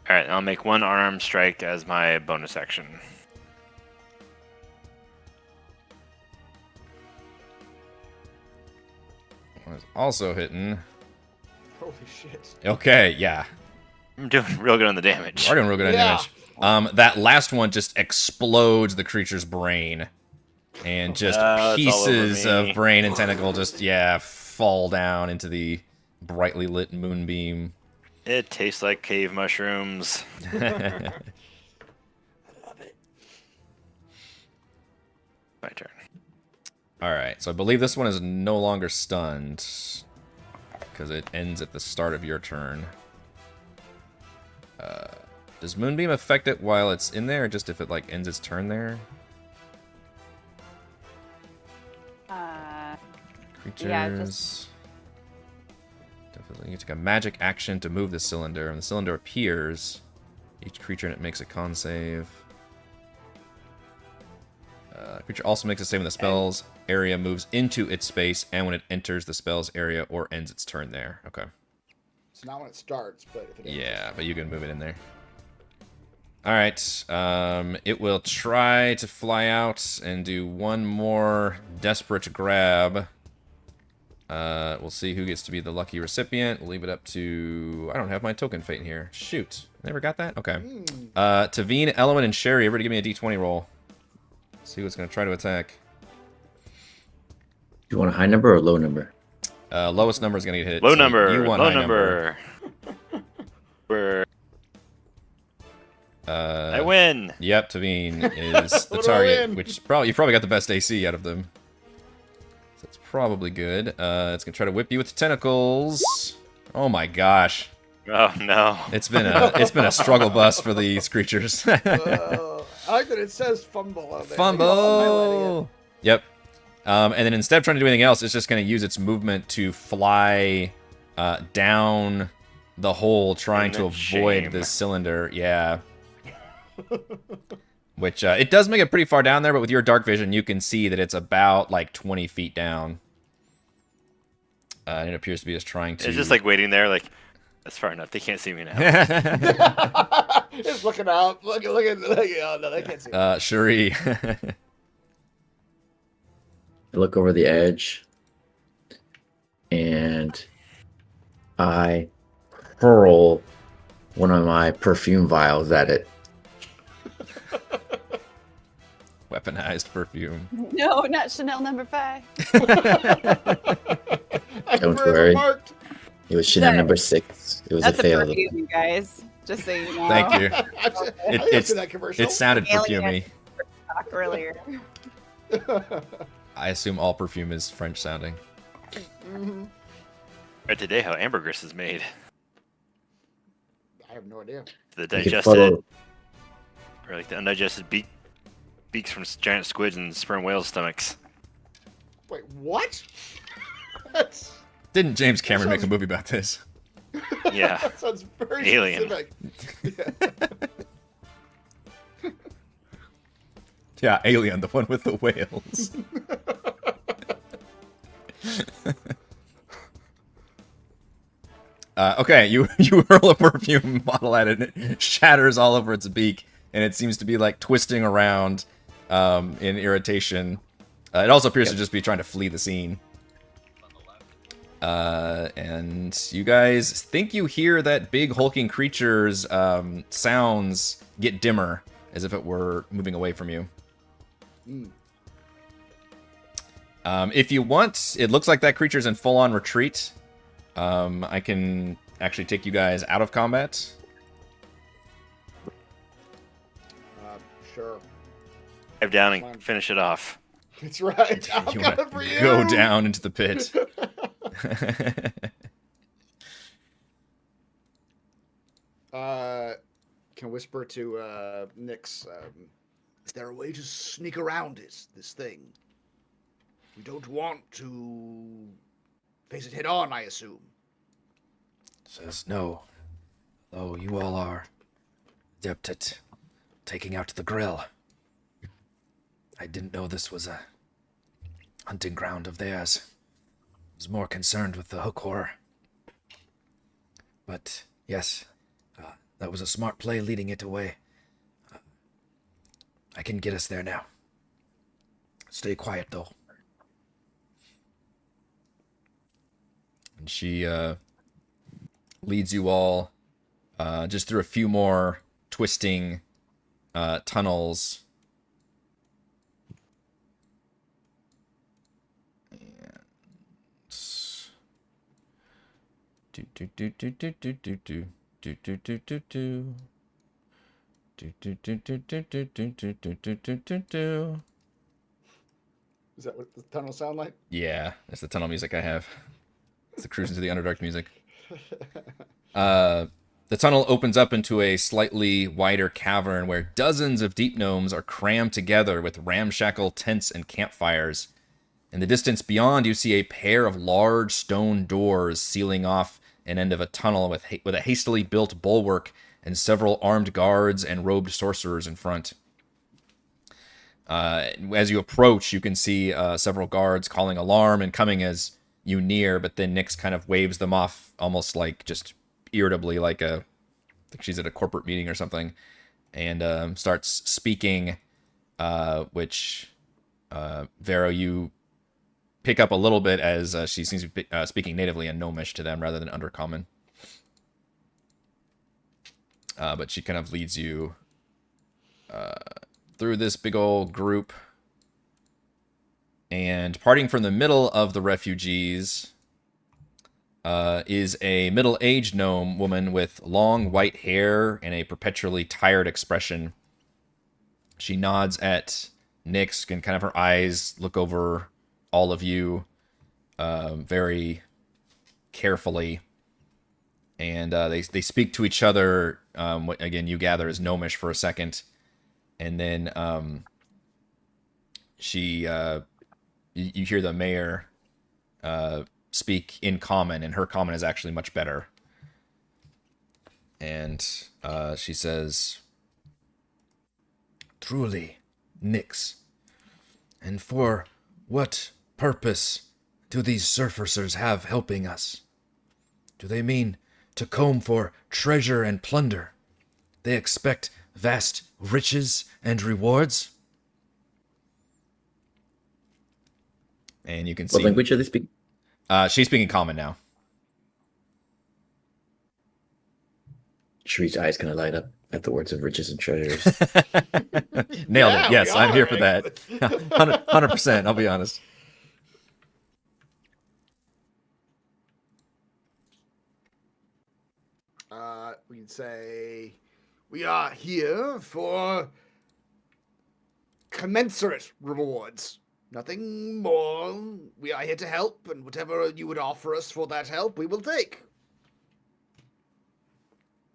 right, I'll make one unarmed strike as my bonus action. One is also hitting. Holy shit. Okay, yeah. I'm doing real good on the damage. We're doing real good on Yeah. damage. That last one just explodes the creature's brain. And just It's all over pieces me. of brain and tentacle just, fall down into the brightly lit moonbeam. It tastes like cave mushrooms. I love it. My turn. Alright, so I believe this one is no longer stunned. Because it ends at the start of your turn. Does Moonbeam affect it while it's in there, or just if it like ends its turn there? Creatures. Yeah, just- Definitely, you take a magic action to move the cylinder. When the cylinder appears, each creature in it makes a con save. Creature also makes a save when the spell's area moves into its space, and when it enters the spell's area or ends its turn there. Okay. It's not when it starts, but if it ends. Yeah, but you can move it in there. Alright, it will try to fly out and do one more desperate grab. We'll see who gets to be the lucky recipient. We'll leave it up to... I don't have my token fate in here. Shoot. Never got that? Okay. Tavine, Element, and Sherry, everybody give me a d20 roll. See what's going to try to attack. You want a high number or a low number? Lowest number is going to get hit. Low so number. You want Low high number. I win. Yep, Tavine is the What do I target, win? which probably you probably got the best AC out of them. So it's probably good. It's gonna try to whip you with the tentacles. Oh my gosh, Oh no. it's been a struggle bus for these creatures. I like that it says fumble on there. Fumble. Yep. And then instead of trying to do anything else, it's just gonna use its movement to fly down the hole, trying to avoid Shame. this cylinder. Yeah. Which, it does make it pretty far down there, but with your dark vision, you can see that it's about, like, 20 feet down. And it appears to be just trying to... It's just like waiting there, like that's far enough. They can't see me now. Just looking up. Look. Oh, no, they can't see. Shuri. I look over the edge, and I hurl one of my perfume vials at it. Weaponized perfume. No, not Chanel number 5. Don't worry. Marked. It was Chanel That- number 6. It was That's a a fail. perfume, you guys. Just so you know. Thank you. I've seen that commercial. It sounded Alien. perfumey. Talk earlier. I assume all perfume is French sounding. Read today how ambergris is made. I have no idea. The You can digested, follow. or like the undigested beaks from giant squids and sperm whales' stomachs. Wait, what? That's, Didn't James Cameron make a sounds- movie about this? Yeah. that sounds very Alien. specific. Yeah, Alien, the one with the whales. Okay, you hurl a perfume bottle at it, and it shatters all over its beak, and it seems to be like twisting around in irritation. It also appears to just be trying to flee the scene. And you guys think you hear that big hulking creature's sounds get dimmer, as if it were moving away from you. If you want, it looks like that creature's in full-on retreat. I can actually take you guys out of combat. Sure. Dive down and finish it off. That's right. I'm You wanna coming for you. go down into the pit. Can whisper to Nyx, is there a way to sneak around this thing? We don't want to face it head on, I assume. Says no. Oh, you all are adept at taking out the grill. I didn't know this was a hunting ground of theirs. I was more concerned with the hook horror. But yes, that was a smart play leading it away. I can get us there now. Stay quiet, though. And she leads you all just through a few more twisting tunnels. Do do do do do do do do do do do do do. Do do do do do do do do do do do do. Is that what the tunnel sound like? Yeah, that's the tunnel music I have. It's the cruising to the Underdark music. The tunnel opens up into a slightly wider cavern where dozens of deep gnomes are crammed together with ramshackle tents and campfires. In the distance beyond, you see a pair of large stone doors sealing off an end of a tunnel with a hastily built bulwark and several armed guards and robed sorcerers in front. As you approach, you can see several guards calling alarm and coming as you near, but then Nyx kind of waves them off almost like just irritably, like I think she's at a corporate meeting or something, and starts speaking, which, Vero, you pick up a little bit as she seems to be speaking natively in Gnomish to them rather than Undercommon. But she kind of leads you through this big old group. And parting from the middle of the refugees is a middle-aged gnome woman with long white hair and a perpetually tired expression. She nods at Nyx, and kind of her eyes look over all of you very carefully. And they speak to each other, what, again, you gather is Gnomish for a second. And then you hear the mayor speak in common, and her common is actually much better. And she says, "Truly, Nyx, and for what purpose do these surfacers have helping us? Do they mean to comb for treasure and plunder? They expect vast riches and rewards?" And you can see... What language are they speaking? She's speaking common now. Shree's eyes kind of light up at the words of riches and treasures. Nailed Yeah, it. Yes, we I'm here are, for right? that. 100%, I'll be honest. We can say we are here for commensurate rewards. Nothing more. We are here to help, and whatever you would offer us for that help, we will take.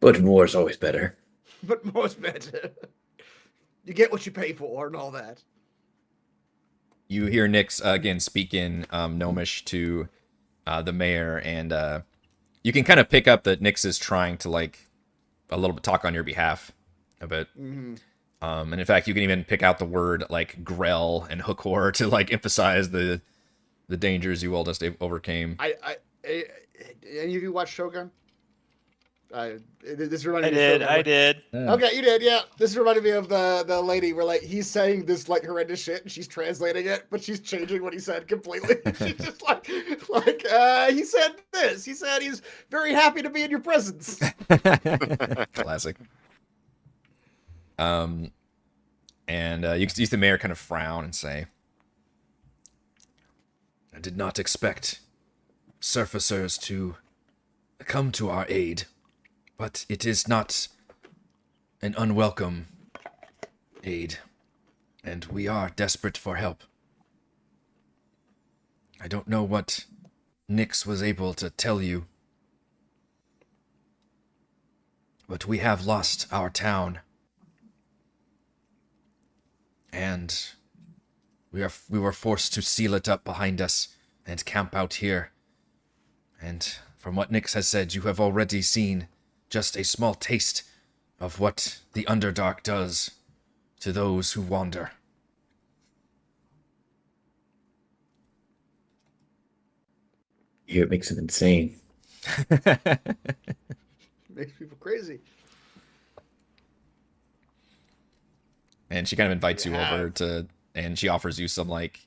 But more is always better. But more's better. You get what you pay for and all that. You hear Nyx again speak in Gnomish to the mayor, and you can kind of pick up that Nyx is trying to, like, a little bit talk on your behalf a bit. Mm-hmm. And in fact, you can even pick out the word like grell and hookor to like emphasize the dangers you all just overcame. Any of you watch Shogun? This reminded I me. did. Of Shogun. I did. Yeah. Okay, you did, yeah. This reminded me of the lady where, like, he's saying this, like, horrendous shit, and she's translating it, but she's changing what he said completely. She's just like, he said this. He said he's very happy to be in your presence. Classic. And you can see the mayor kind of frown and say, "I did not expect surfacers to come to our aid, but it is not an unwelcome aid, and we are desperate for help. I don't know what Nyx was able to tell you, but we have lost our town. And we were forced to seal it up behind us and camp out here. And from what Nyx has said, you have already seen just a small taste of what the Underdark does to those who wander. Here it makes him insane. Makes people crazy. And she kind of invites You you over have. to, and she offers you some like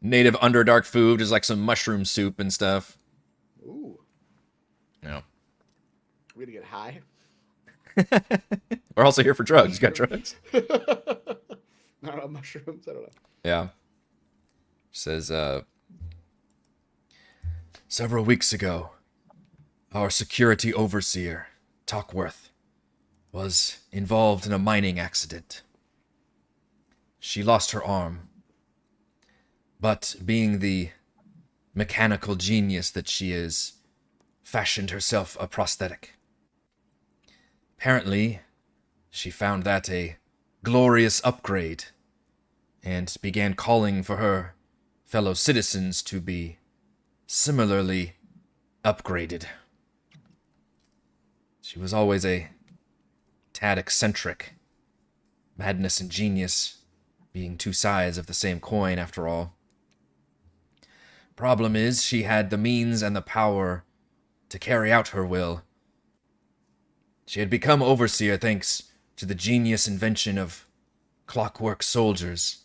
native Underdark food, just like some mushroom soup and stuff. Ooh. You know, We gonna get high? we're also here for drugs. You got drugs? I don't know, mushrooms. I don't know. Yeah. She says, several weeks ago, our security overseer, Talkworth, was involved in a mining accident. She lost her arm, but being the mechanical genius that she is, fashioned herself a prosthetic. Apparently, she found that a glorious upgrade and began calling for her fellow citizens to be similarly upgraded. She was always a tad eccentric, madness and genius being two sides of the same coin after all. Problem is, she had the means and the power to carry out her will. She had become overseer thanks to the genius invention of clockwork soldiers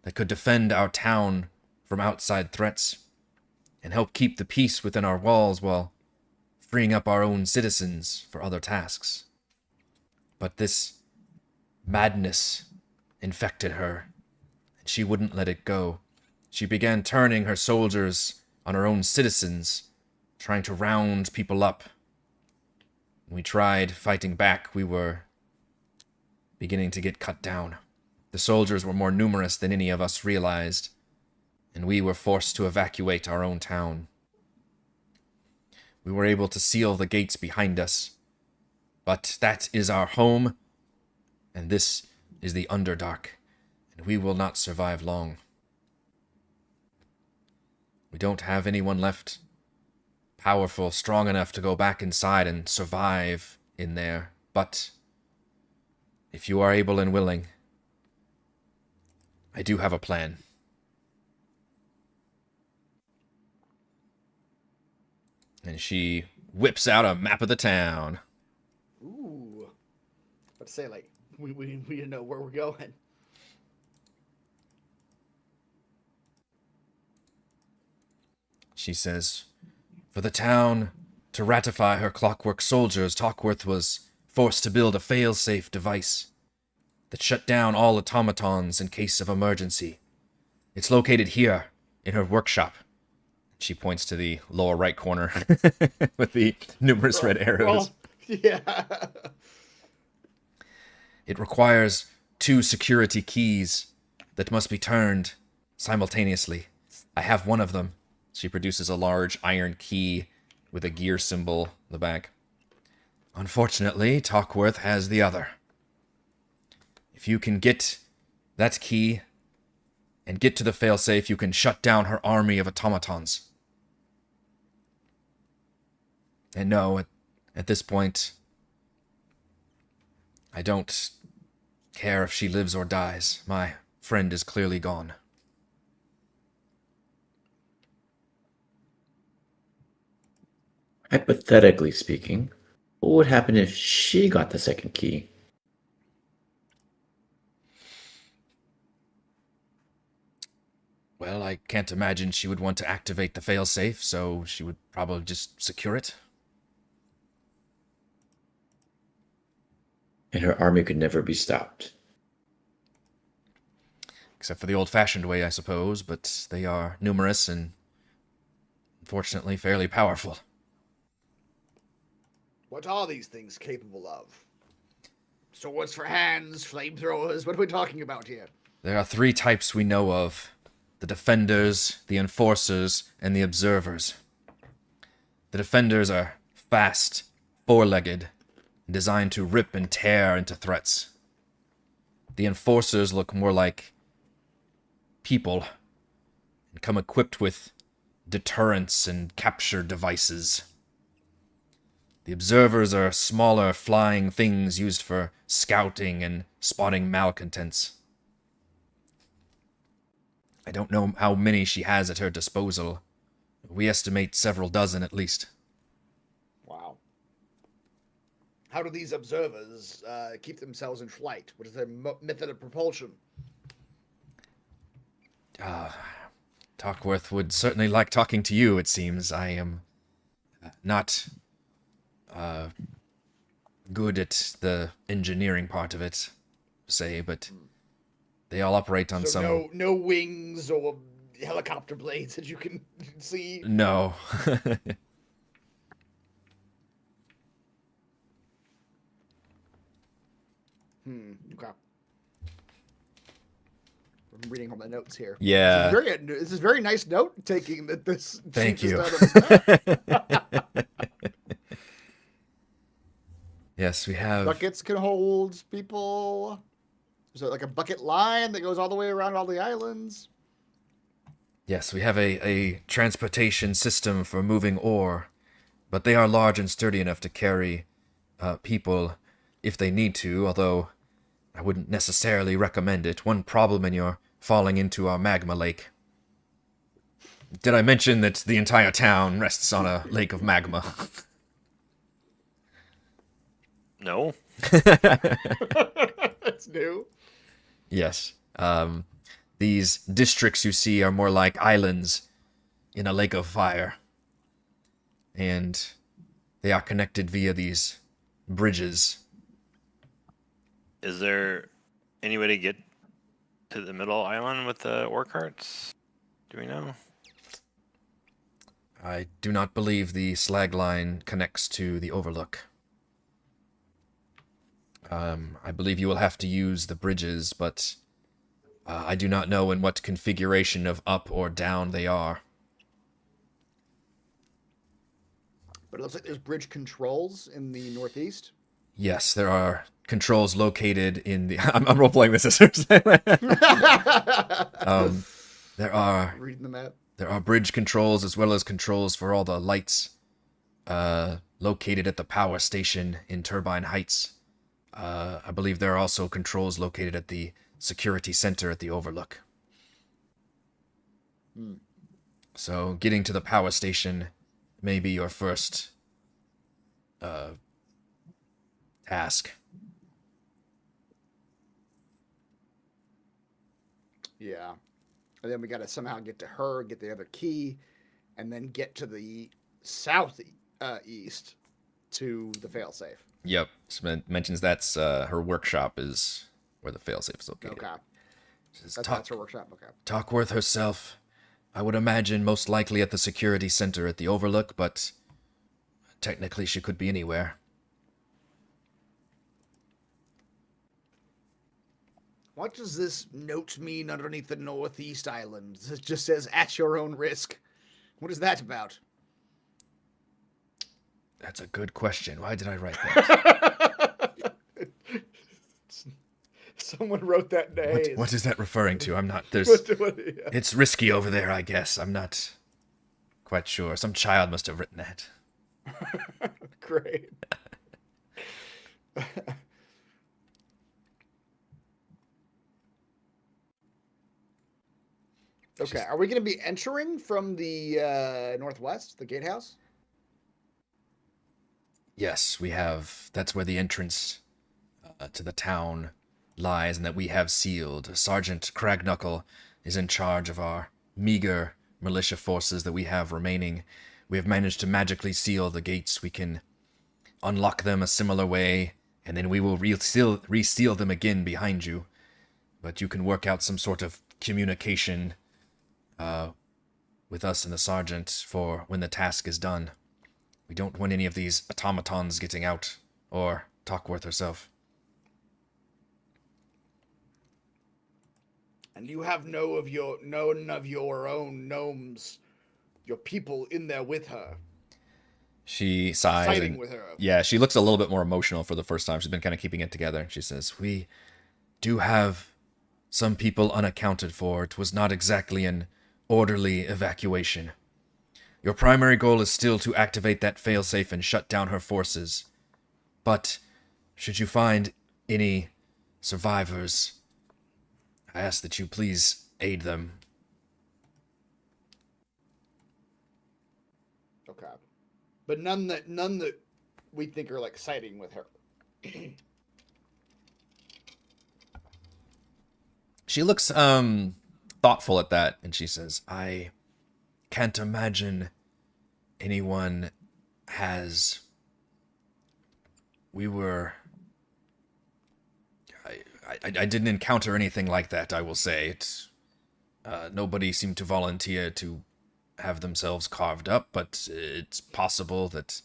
that could defend our town from outside threats and help keep the peace within our walls while freeing up our own citizens for other tasks. But this madness infected her, and she wouldn't let it go. She began turning her soldiers on her own citizens, trying to round people up. When we tried fighting back, we were beginning to get cut down. The soldiers were more numerous than any of us realized, and we were forced to evacuate our own town. We were able to seal the gates behind us, but that is our home, and this is the Underdark, and we will not survive long. We don't have anyone left powerful, strong enough to go back inside and survive in there, but if you are able and willing, I do have a plan. And she whips out a map of the town. Ooh. But to say, like, we didn't know where we're going. She says, for the town to ratify her clockwork soldiers, Talkworth was forced to build a fail-safe device that shut down all automatons in case of emergency. It's located here, in her workshop. She points to the lower right corner with the numerous red arrows. Yeah. It requires 2 security keys that must be turned simultaneously. I have one of them. She produces a large iron key with a gear symbol on the back. Unfortunately, Talkworth has the other. If you can get that key and get to the failsafe, you can shut down her army of automatons. And no, at this point, I don't care if she lives or dies. My friend is clearly gone. Hypothetically speaking, what would happen if she got the second key? Well, I can't imagine she would want to activate the failsafe, so she would probably just secure it. And her army could never be stopped. Except for the old-fashioned way, I suppose, but they are numerous and, unfortunately, fairly powerful. What are these things capable of? Swords for hands, flamethrowers. What are we talking about here? There are 3 types we know of. The Defenders, the Enforcers, and the Observers. The Defenders are fast, 4-legged, and designed to rip and tear into threats. The Enforcers look more like people, and come equipped with deterrence and capture devices. The Observers are smaller, flying things used for scouting and spotting malcontents. I don't know how many she has at her disposal, We estimate several dozen at least. Wow. How do these observers keep themselves in flight? What is their method of propulsion? Talkworth would certainly like talking to you, it seems. I am not good at the engineering part of it, say, but they all operate on So some... no wings or helicopter blades that you can see. No. Okay. I'm reading all my notes here. Yeah. This is very nice note taking that this. Thank chief you. just out of his mouth. Yes, we have... Buckets can hold people. Is there like a bucket line that goes all the way around all the islands? Yes, we have a transportation system for moving ore, but they are large and sturdy enough to carry people if they need to, although I wouldn't necessarily recommend it. One problem in your falling into our magma lake. Did I mention that the entire town rests on a lake of magma? No. That's new. Yes. These districts you see are more like islands in a lake of fire. And they are connected via these bridges. Is there any way to get to the middle island with the ore carts? Do we know? I do not believe the slag line connects to the overlook. I believe you will have to use the bridges, but I do not know in what configuration of up or down they are. But it looks like there's bridge controls in the northeast. Yes, there are controls located in the... I'm role-playing this as there are Reading the map. There are bridge controls as well as controls for all the lights located at the power station in Turbine Heights. I believe there are also controls located at the security center at the Overlook. So getting to the power station may be your first task. Yeah. And then we got to somehow get to her, get the other key, and then get to the southeast to the failsafe. Yep. Mentions that's her workshop is where the failsafe is located. Okay. Says, That's her workshop. Okay. Talkworth herself, I would imagine most likely at the security center at the Overlook, but technically she could be anywhere. What does this note mean underneath the northeast island? It just says at your own risk. What is that about? That's a good question. Why did I write that? Someone wrote that name. What is that referring to? I'm not... There's... Yeah. It's risky over there, I guess. I'm not quite sure. Some child must have written that. Great. Okay, are we going to be entering from the northwest, the gatehouse? Yes, we have... That's where the entrance to the town lies, and that we have sealed. Sergeant Cragnukle is in charge of our meager militia forces that we have remaining. We have managed to magically seal the gates. We can unlock them a similar way, and then we will reseal them again behind you. But you can work out some sort of communication with us and the sergeant for when the task is done. We don't want any of these automatons getting out, or Talkworth herself. And you have none of your own gnomes, your people in there with her. She sighs. Fighting with her. Yeah, she looks a little bit more emotional for the first time. She's been kind of keeping it together. She says, "We do have some people unaccounted for. It was not exactly an orderly evacuation. Your primary goal is still to activate that failsafe and shut down her forces. But should you find any survivors, I ask that you please aid them." Okay. But none that we think are like siding with her. She looks thoughtful at that, and she says, I can't imagine anyone has... We were... I didn't encounter anything like that, I will say. Nobody seemed to volunteer to have themselves carved up, but it's possible that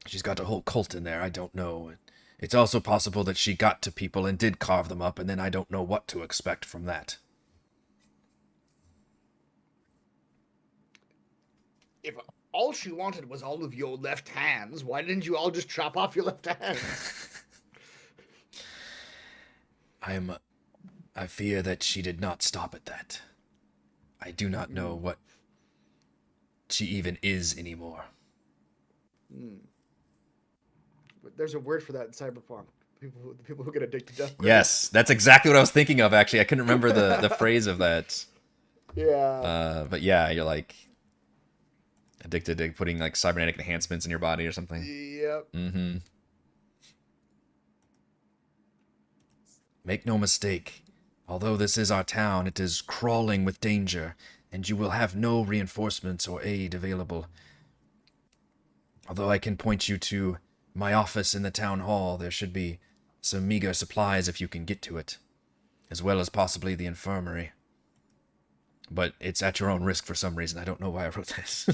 she's got a whole cult in there, I don't know. It's also possible that she got to people and did carve them up, and then I don't know what to expect from that. If all she wanted was all of your left hands, why didn't you all just chop off your left hands? I fear that she did not stop at that. I do not know what she even is anymore. But there's a word for that in Cyberpunk. The people who get addicted to upgrades. Yes, that's exactly what I was thinking of, actually. I couldn't remember the phrase of that. Yeah. But yeah, you're like addicted to putting like cybernetic enhancements in your body or something. Yep. Mm-hmm. Make no mistake. Although this is our town, it is crawling with danger, and you will have no reinforcements or aid available. Although I can point you to my office in the town hall, there should be some meager supplies if you can get to it, as well as possibly the infirmary. But it's at your own risk for some reason. I don't know why I wrote this.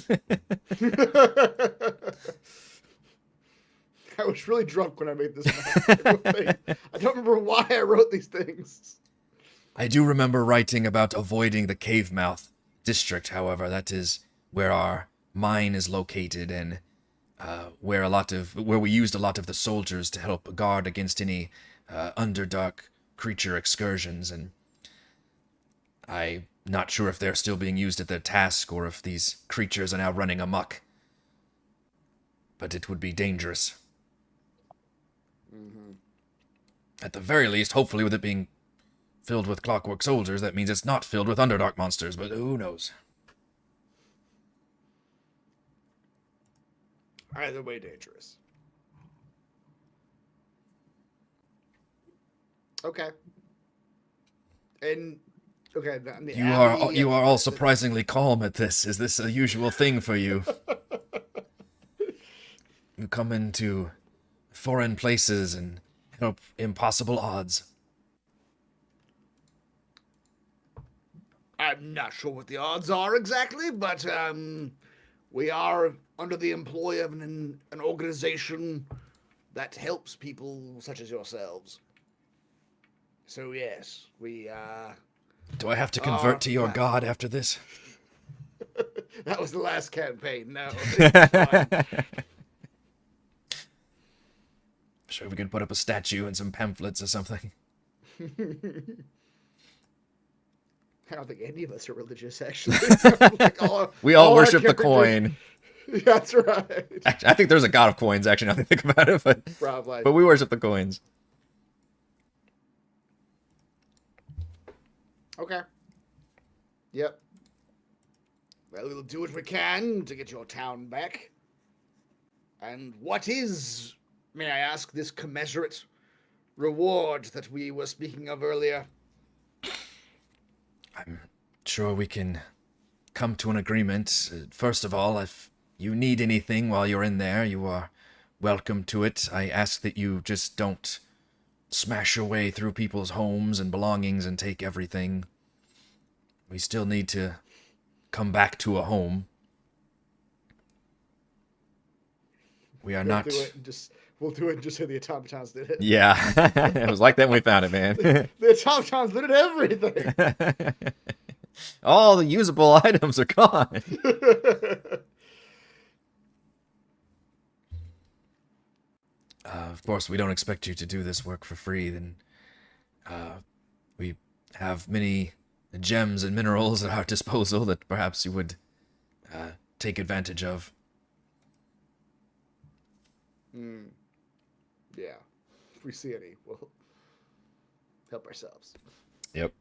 I was really drunk when I made this map. I don't remember why I wrote these things. I do remember writing about avoiding the cave mouth district, however. That is where our mine is located, and where we used a lot of the soldiers to help guard against any Underdark creature excursions, and I'm not sure if they're still being used at their task or if these creatures are now running amok. But it would be dangerous. Mm-hmm. At the very least, hopefully with it being filled with clockwork soldiers, that means it's not filled with Underdark monsters, but who knows? Either way, dangerous. Okay. And okay, You are all surprisingly calm at this. Is this a usual thing for you? You come into foreign places and help impossible odds. I'm not sure what the odds are exactly, but we are under the employ of an organization that helps people such as yourselves. So yes, we Do I have to convert to your god after this? That was the last campaign. No, it's fine. Sure, we can put up a statue and some pamphlets or something. I don't think any of us are religious, actually. We all our worship the characters- coin. That's right. Actually, I think there's a god of coins, actually, now that I think about it, Probably. but we worship the coins. Okay. Yep. Well, we'll do what we can to get your town back. And what is, may I ask, this commensurate reward that we were speaking of earlier? I'm sure we can come to an agreement. First of all, if you need anything while you're in there, you are welcome to it. I ask that you just don't smash your way through people's homes and belongings and take everything. We still need to come back to a home. We are not... We'll do it and just say the automatons did it. Yeah, it was like that when we found it, man. The automatons did everything. All the usable items are gone. Of course, we don't expect you to do this work for free. Then we have many gems and minerals at our disposal that perhaps you would take advantage of. Yeah. If we see any, we'll help ourselves. Yep.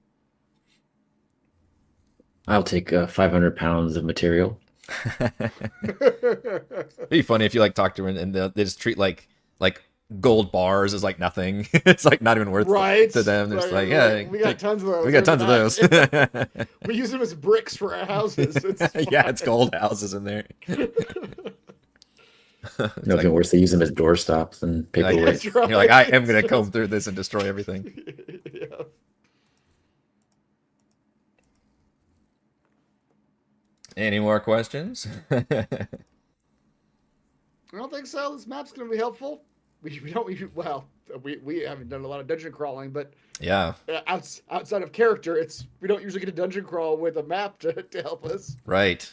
I'll take 500 pounds of material. It'd be funny if you like talk to her and they just treat like gold bars as like nothing. It's like not even worth Right. to them. They're just Right, like, yeah, right. We got tons of those. we got tons of those. We use them as bricks for our houses. It's Yeah, it's gold houses in there. Nothing worse. They use them as doorstops and Like, paperweights. That's right. you're like, I am gonna comb through this and destroy everything. Yeah. Any more questions? I don't think so. This map's going to be helpful. We haven't done a lot of dungeon crawling, but Yeah, outside of character, we don't usually get a dungeon crawl with a map to help us. right.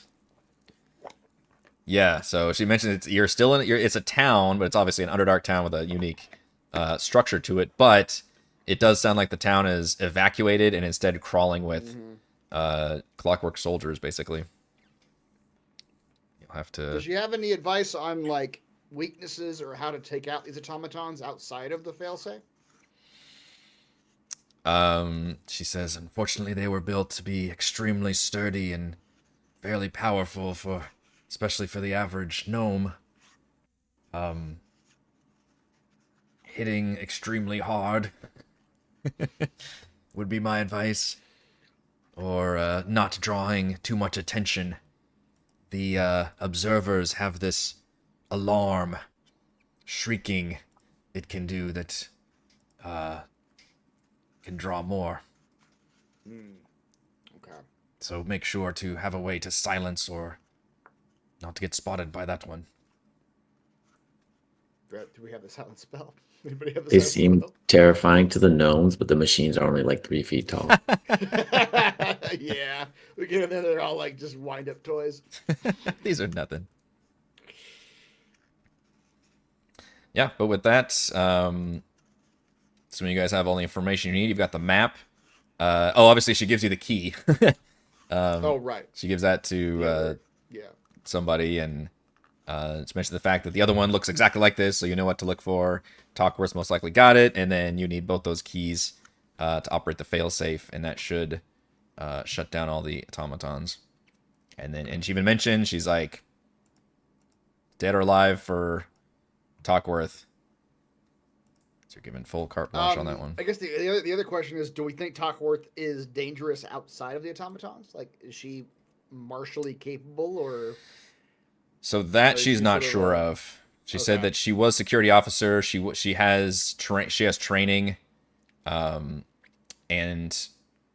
Yeah, so she mentioned you're still in it's a town, but it's obviously an Underdark town with a unique structure to it. But it does sound like the town is evacuated and instead crawling with clockwork soldiers, basically. You'll have to. Does she have any advice on like weaknesses or how to take out these automatons outside of the failsafe? She says, unfortunately, they were built to be extremely sturdy and fairly powerful especially for the average gnome. Hitting extremely hard would be my advice. Or not drawing too much attention. The observers have this alarm shrieking it can do that can draw more. Okay. So make sure to have a way to silence or not to get spotted by that one. Do we have the silent spell? Anybody have the They silent seem spell? terrifying to the gnomes, but the machines are only like 3 feet tall. Yeah. We get in there, they're all like just wind up toys. These are nothing. Yeah, but with that, so you guys have all the information you need. You've got the map. Obviously she gives you the key. Oh, right. She gives that to Yeah. somebody, and it's mentioned the fact that the other one looks exactly like this, so you know what to look for. Talkworth most likely got it, and then you need both those keys to operate the failsafe, and that should shut down all the automatons. And she even mentioned, she's like, dead or alive for Talkworth. So you're given full carte blanche on that one. I guess the other question is, do we think Talkworth is dangerous outside of the automatons? Like, is she martially capable, or... So that Or she's she not sort of, sure of. She said okay. that she was security officer. She has training, and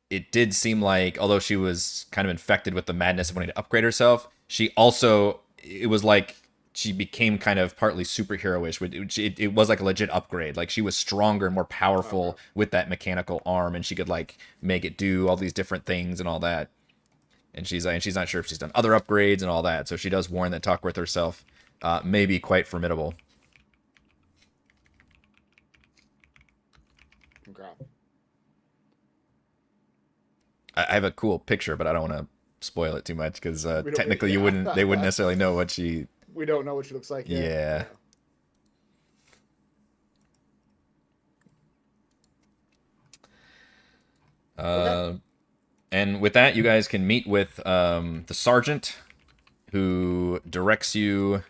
it did seem like, although she was kind of infected with the madness of wanting to upgrade herself, it was like she became kind of partly superhero-ish. It was like a legit upgrade. Like she was stronger and more powerful with that mechanical arm, and she could like make it do all these different things and all that. And she's not sure if she's done other upgrades and all that. So she does warn that Talkworth herself may be quite formidable. Okay. I have a cool picture, but I don't want to spoil it too much because don't- technically yeah. they wouldn't necessarily know what she. We don't know what she looks like yet. Yeah. Okay. And with that, you guys can meet with the sergeant, who directs you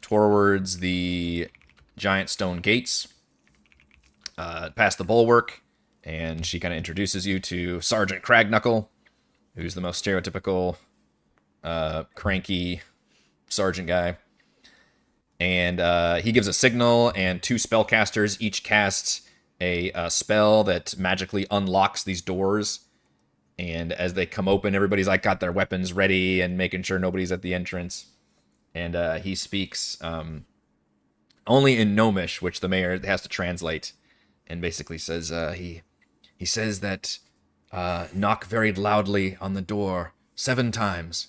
towards the giant stone gates, past the bulwark, and she kind of introduces you to Sergeant Cragnukle, who's the most stereotypical cranky sergeant guy. And he gives a signal, and 2 spellcasters each cast a spell that magically unlocks these doors. And as they come open, everybody's like got their weapons ready and making sure nobody's at the entrance. And he speaks only in Gnomish, which the mayor has to translate, and basically says he says that knock very loudly on the door 7 times,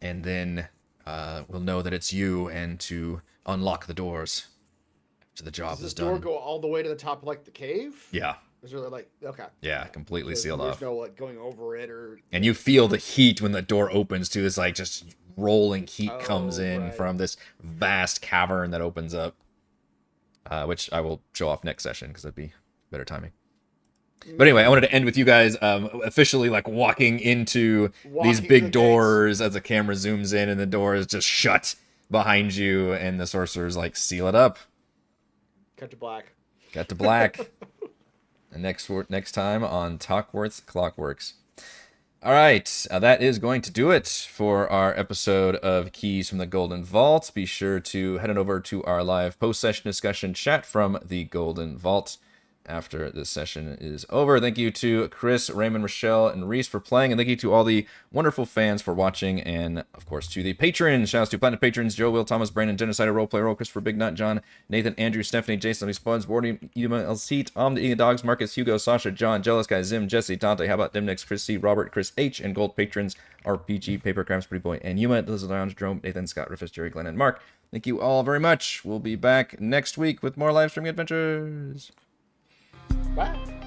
and then we'll know that it's you, and to unlock the doors after the job Does this is door done. go all the way to the top of like the cave? Yeah, Is there like, okay. yeah, completely There's sealed off. no like going over it or... And you feel the heat when the door opens too. It's like just rolling heat comes in right. from this vast cavern that opens up, which I will show off next session because that'd be better timing. But anyway, I wanted to end with you guys officially like walking into these Walking big the doors as the camera zooms in and the door is just shut behind you, and the sorcerers like seal it up. Cut to black. Got to black. And next time on Talkworth's Clockworks. All right, that is going to do it for our episode of Keys from the Golden Vault. Be sure to head on over to our live post-session discussion chat from the Golden Vault after this session is over. Thank you to Chris, Raymond, Rochelle, and Reese for playing, and thank you to all the wonderful fans for watching, and of course to the patrons. Shoutouts to Platinum patrons: Joe, Will, Thomas, Brandon, Genocider, Roleplay Roll, Christopher, Big Nut, John, Nathan, Andrew, Stephanie, Jason, Spuds, Wardy, Yuma, Elseat, the Eating Dogs, Marcus, Hugo, Sasha, John, Jealous Guy, Zim, Jesse, Dante, How About Dimnix, Chris C, Robert, Chris H, and Gold patrons RPG, Papercrafts, Pretty Boy, and Yuma, Lizard Lounge, Drome, Nathan, Scott, Rufus, Jerry, Glenn, and Mark. Thank you all very much. We'll be back next week with more live streaming adventures. Bye.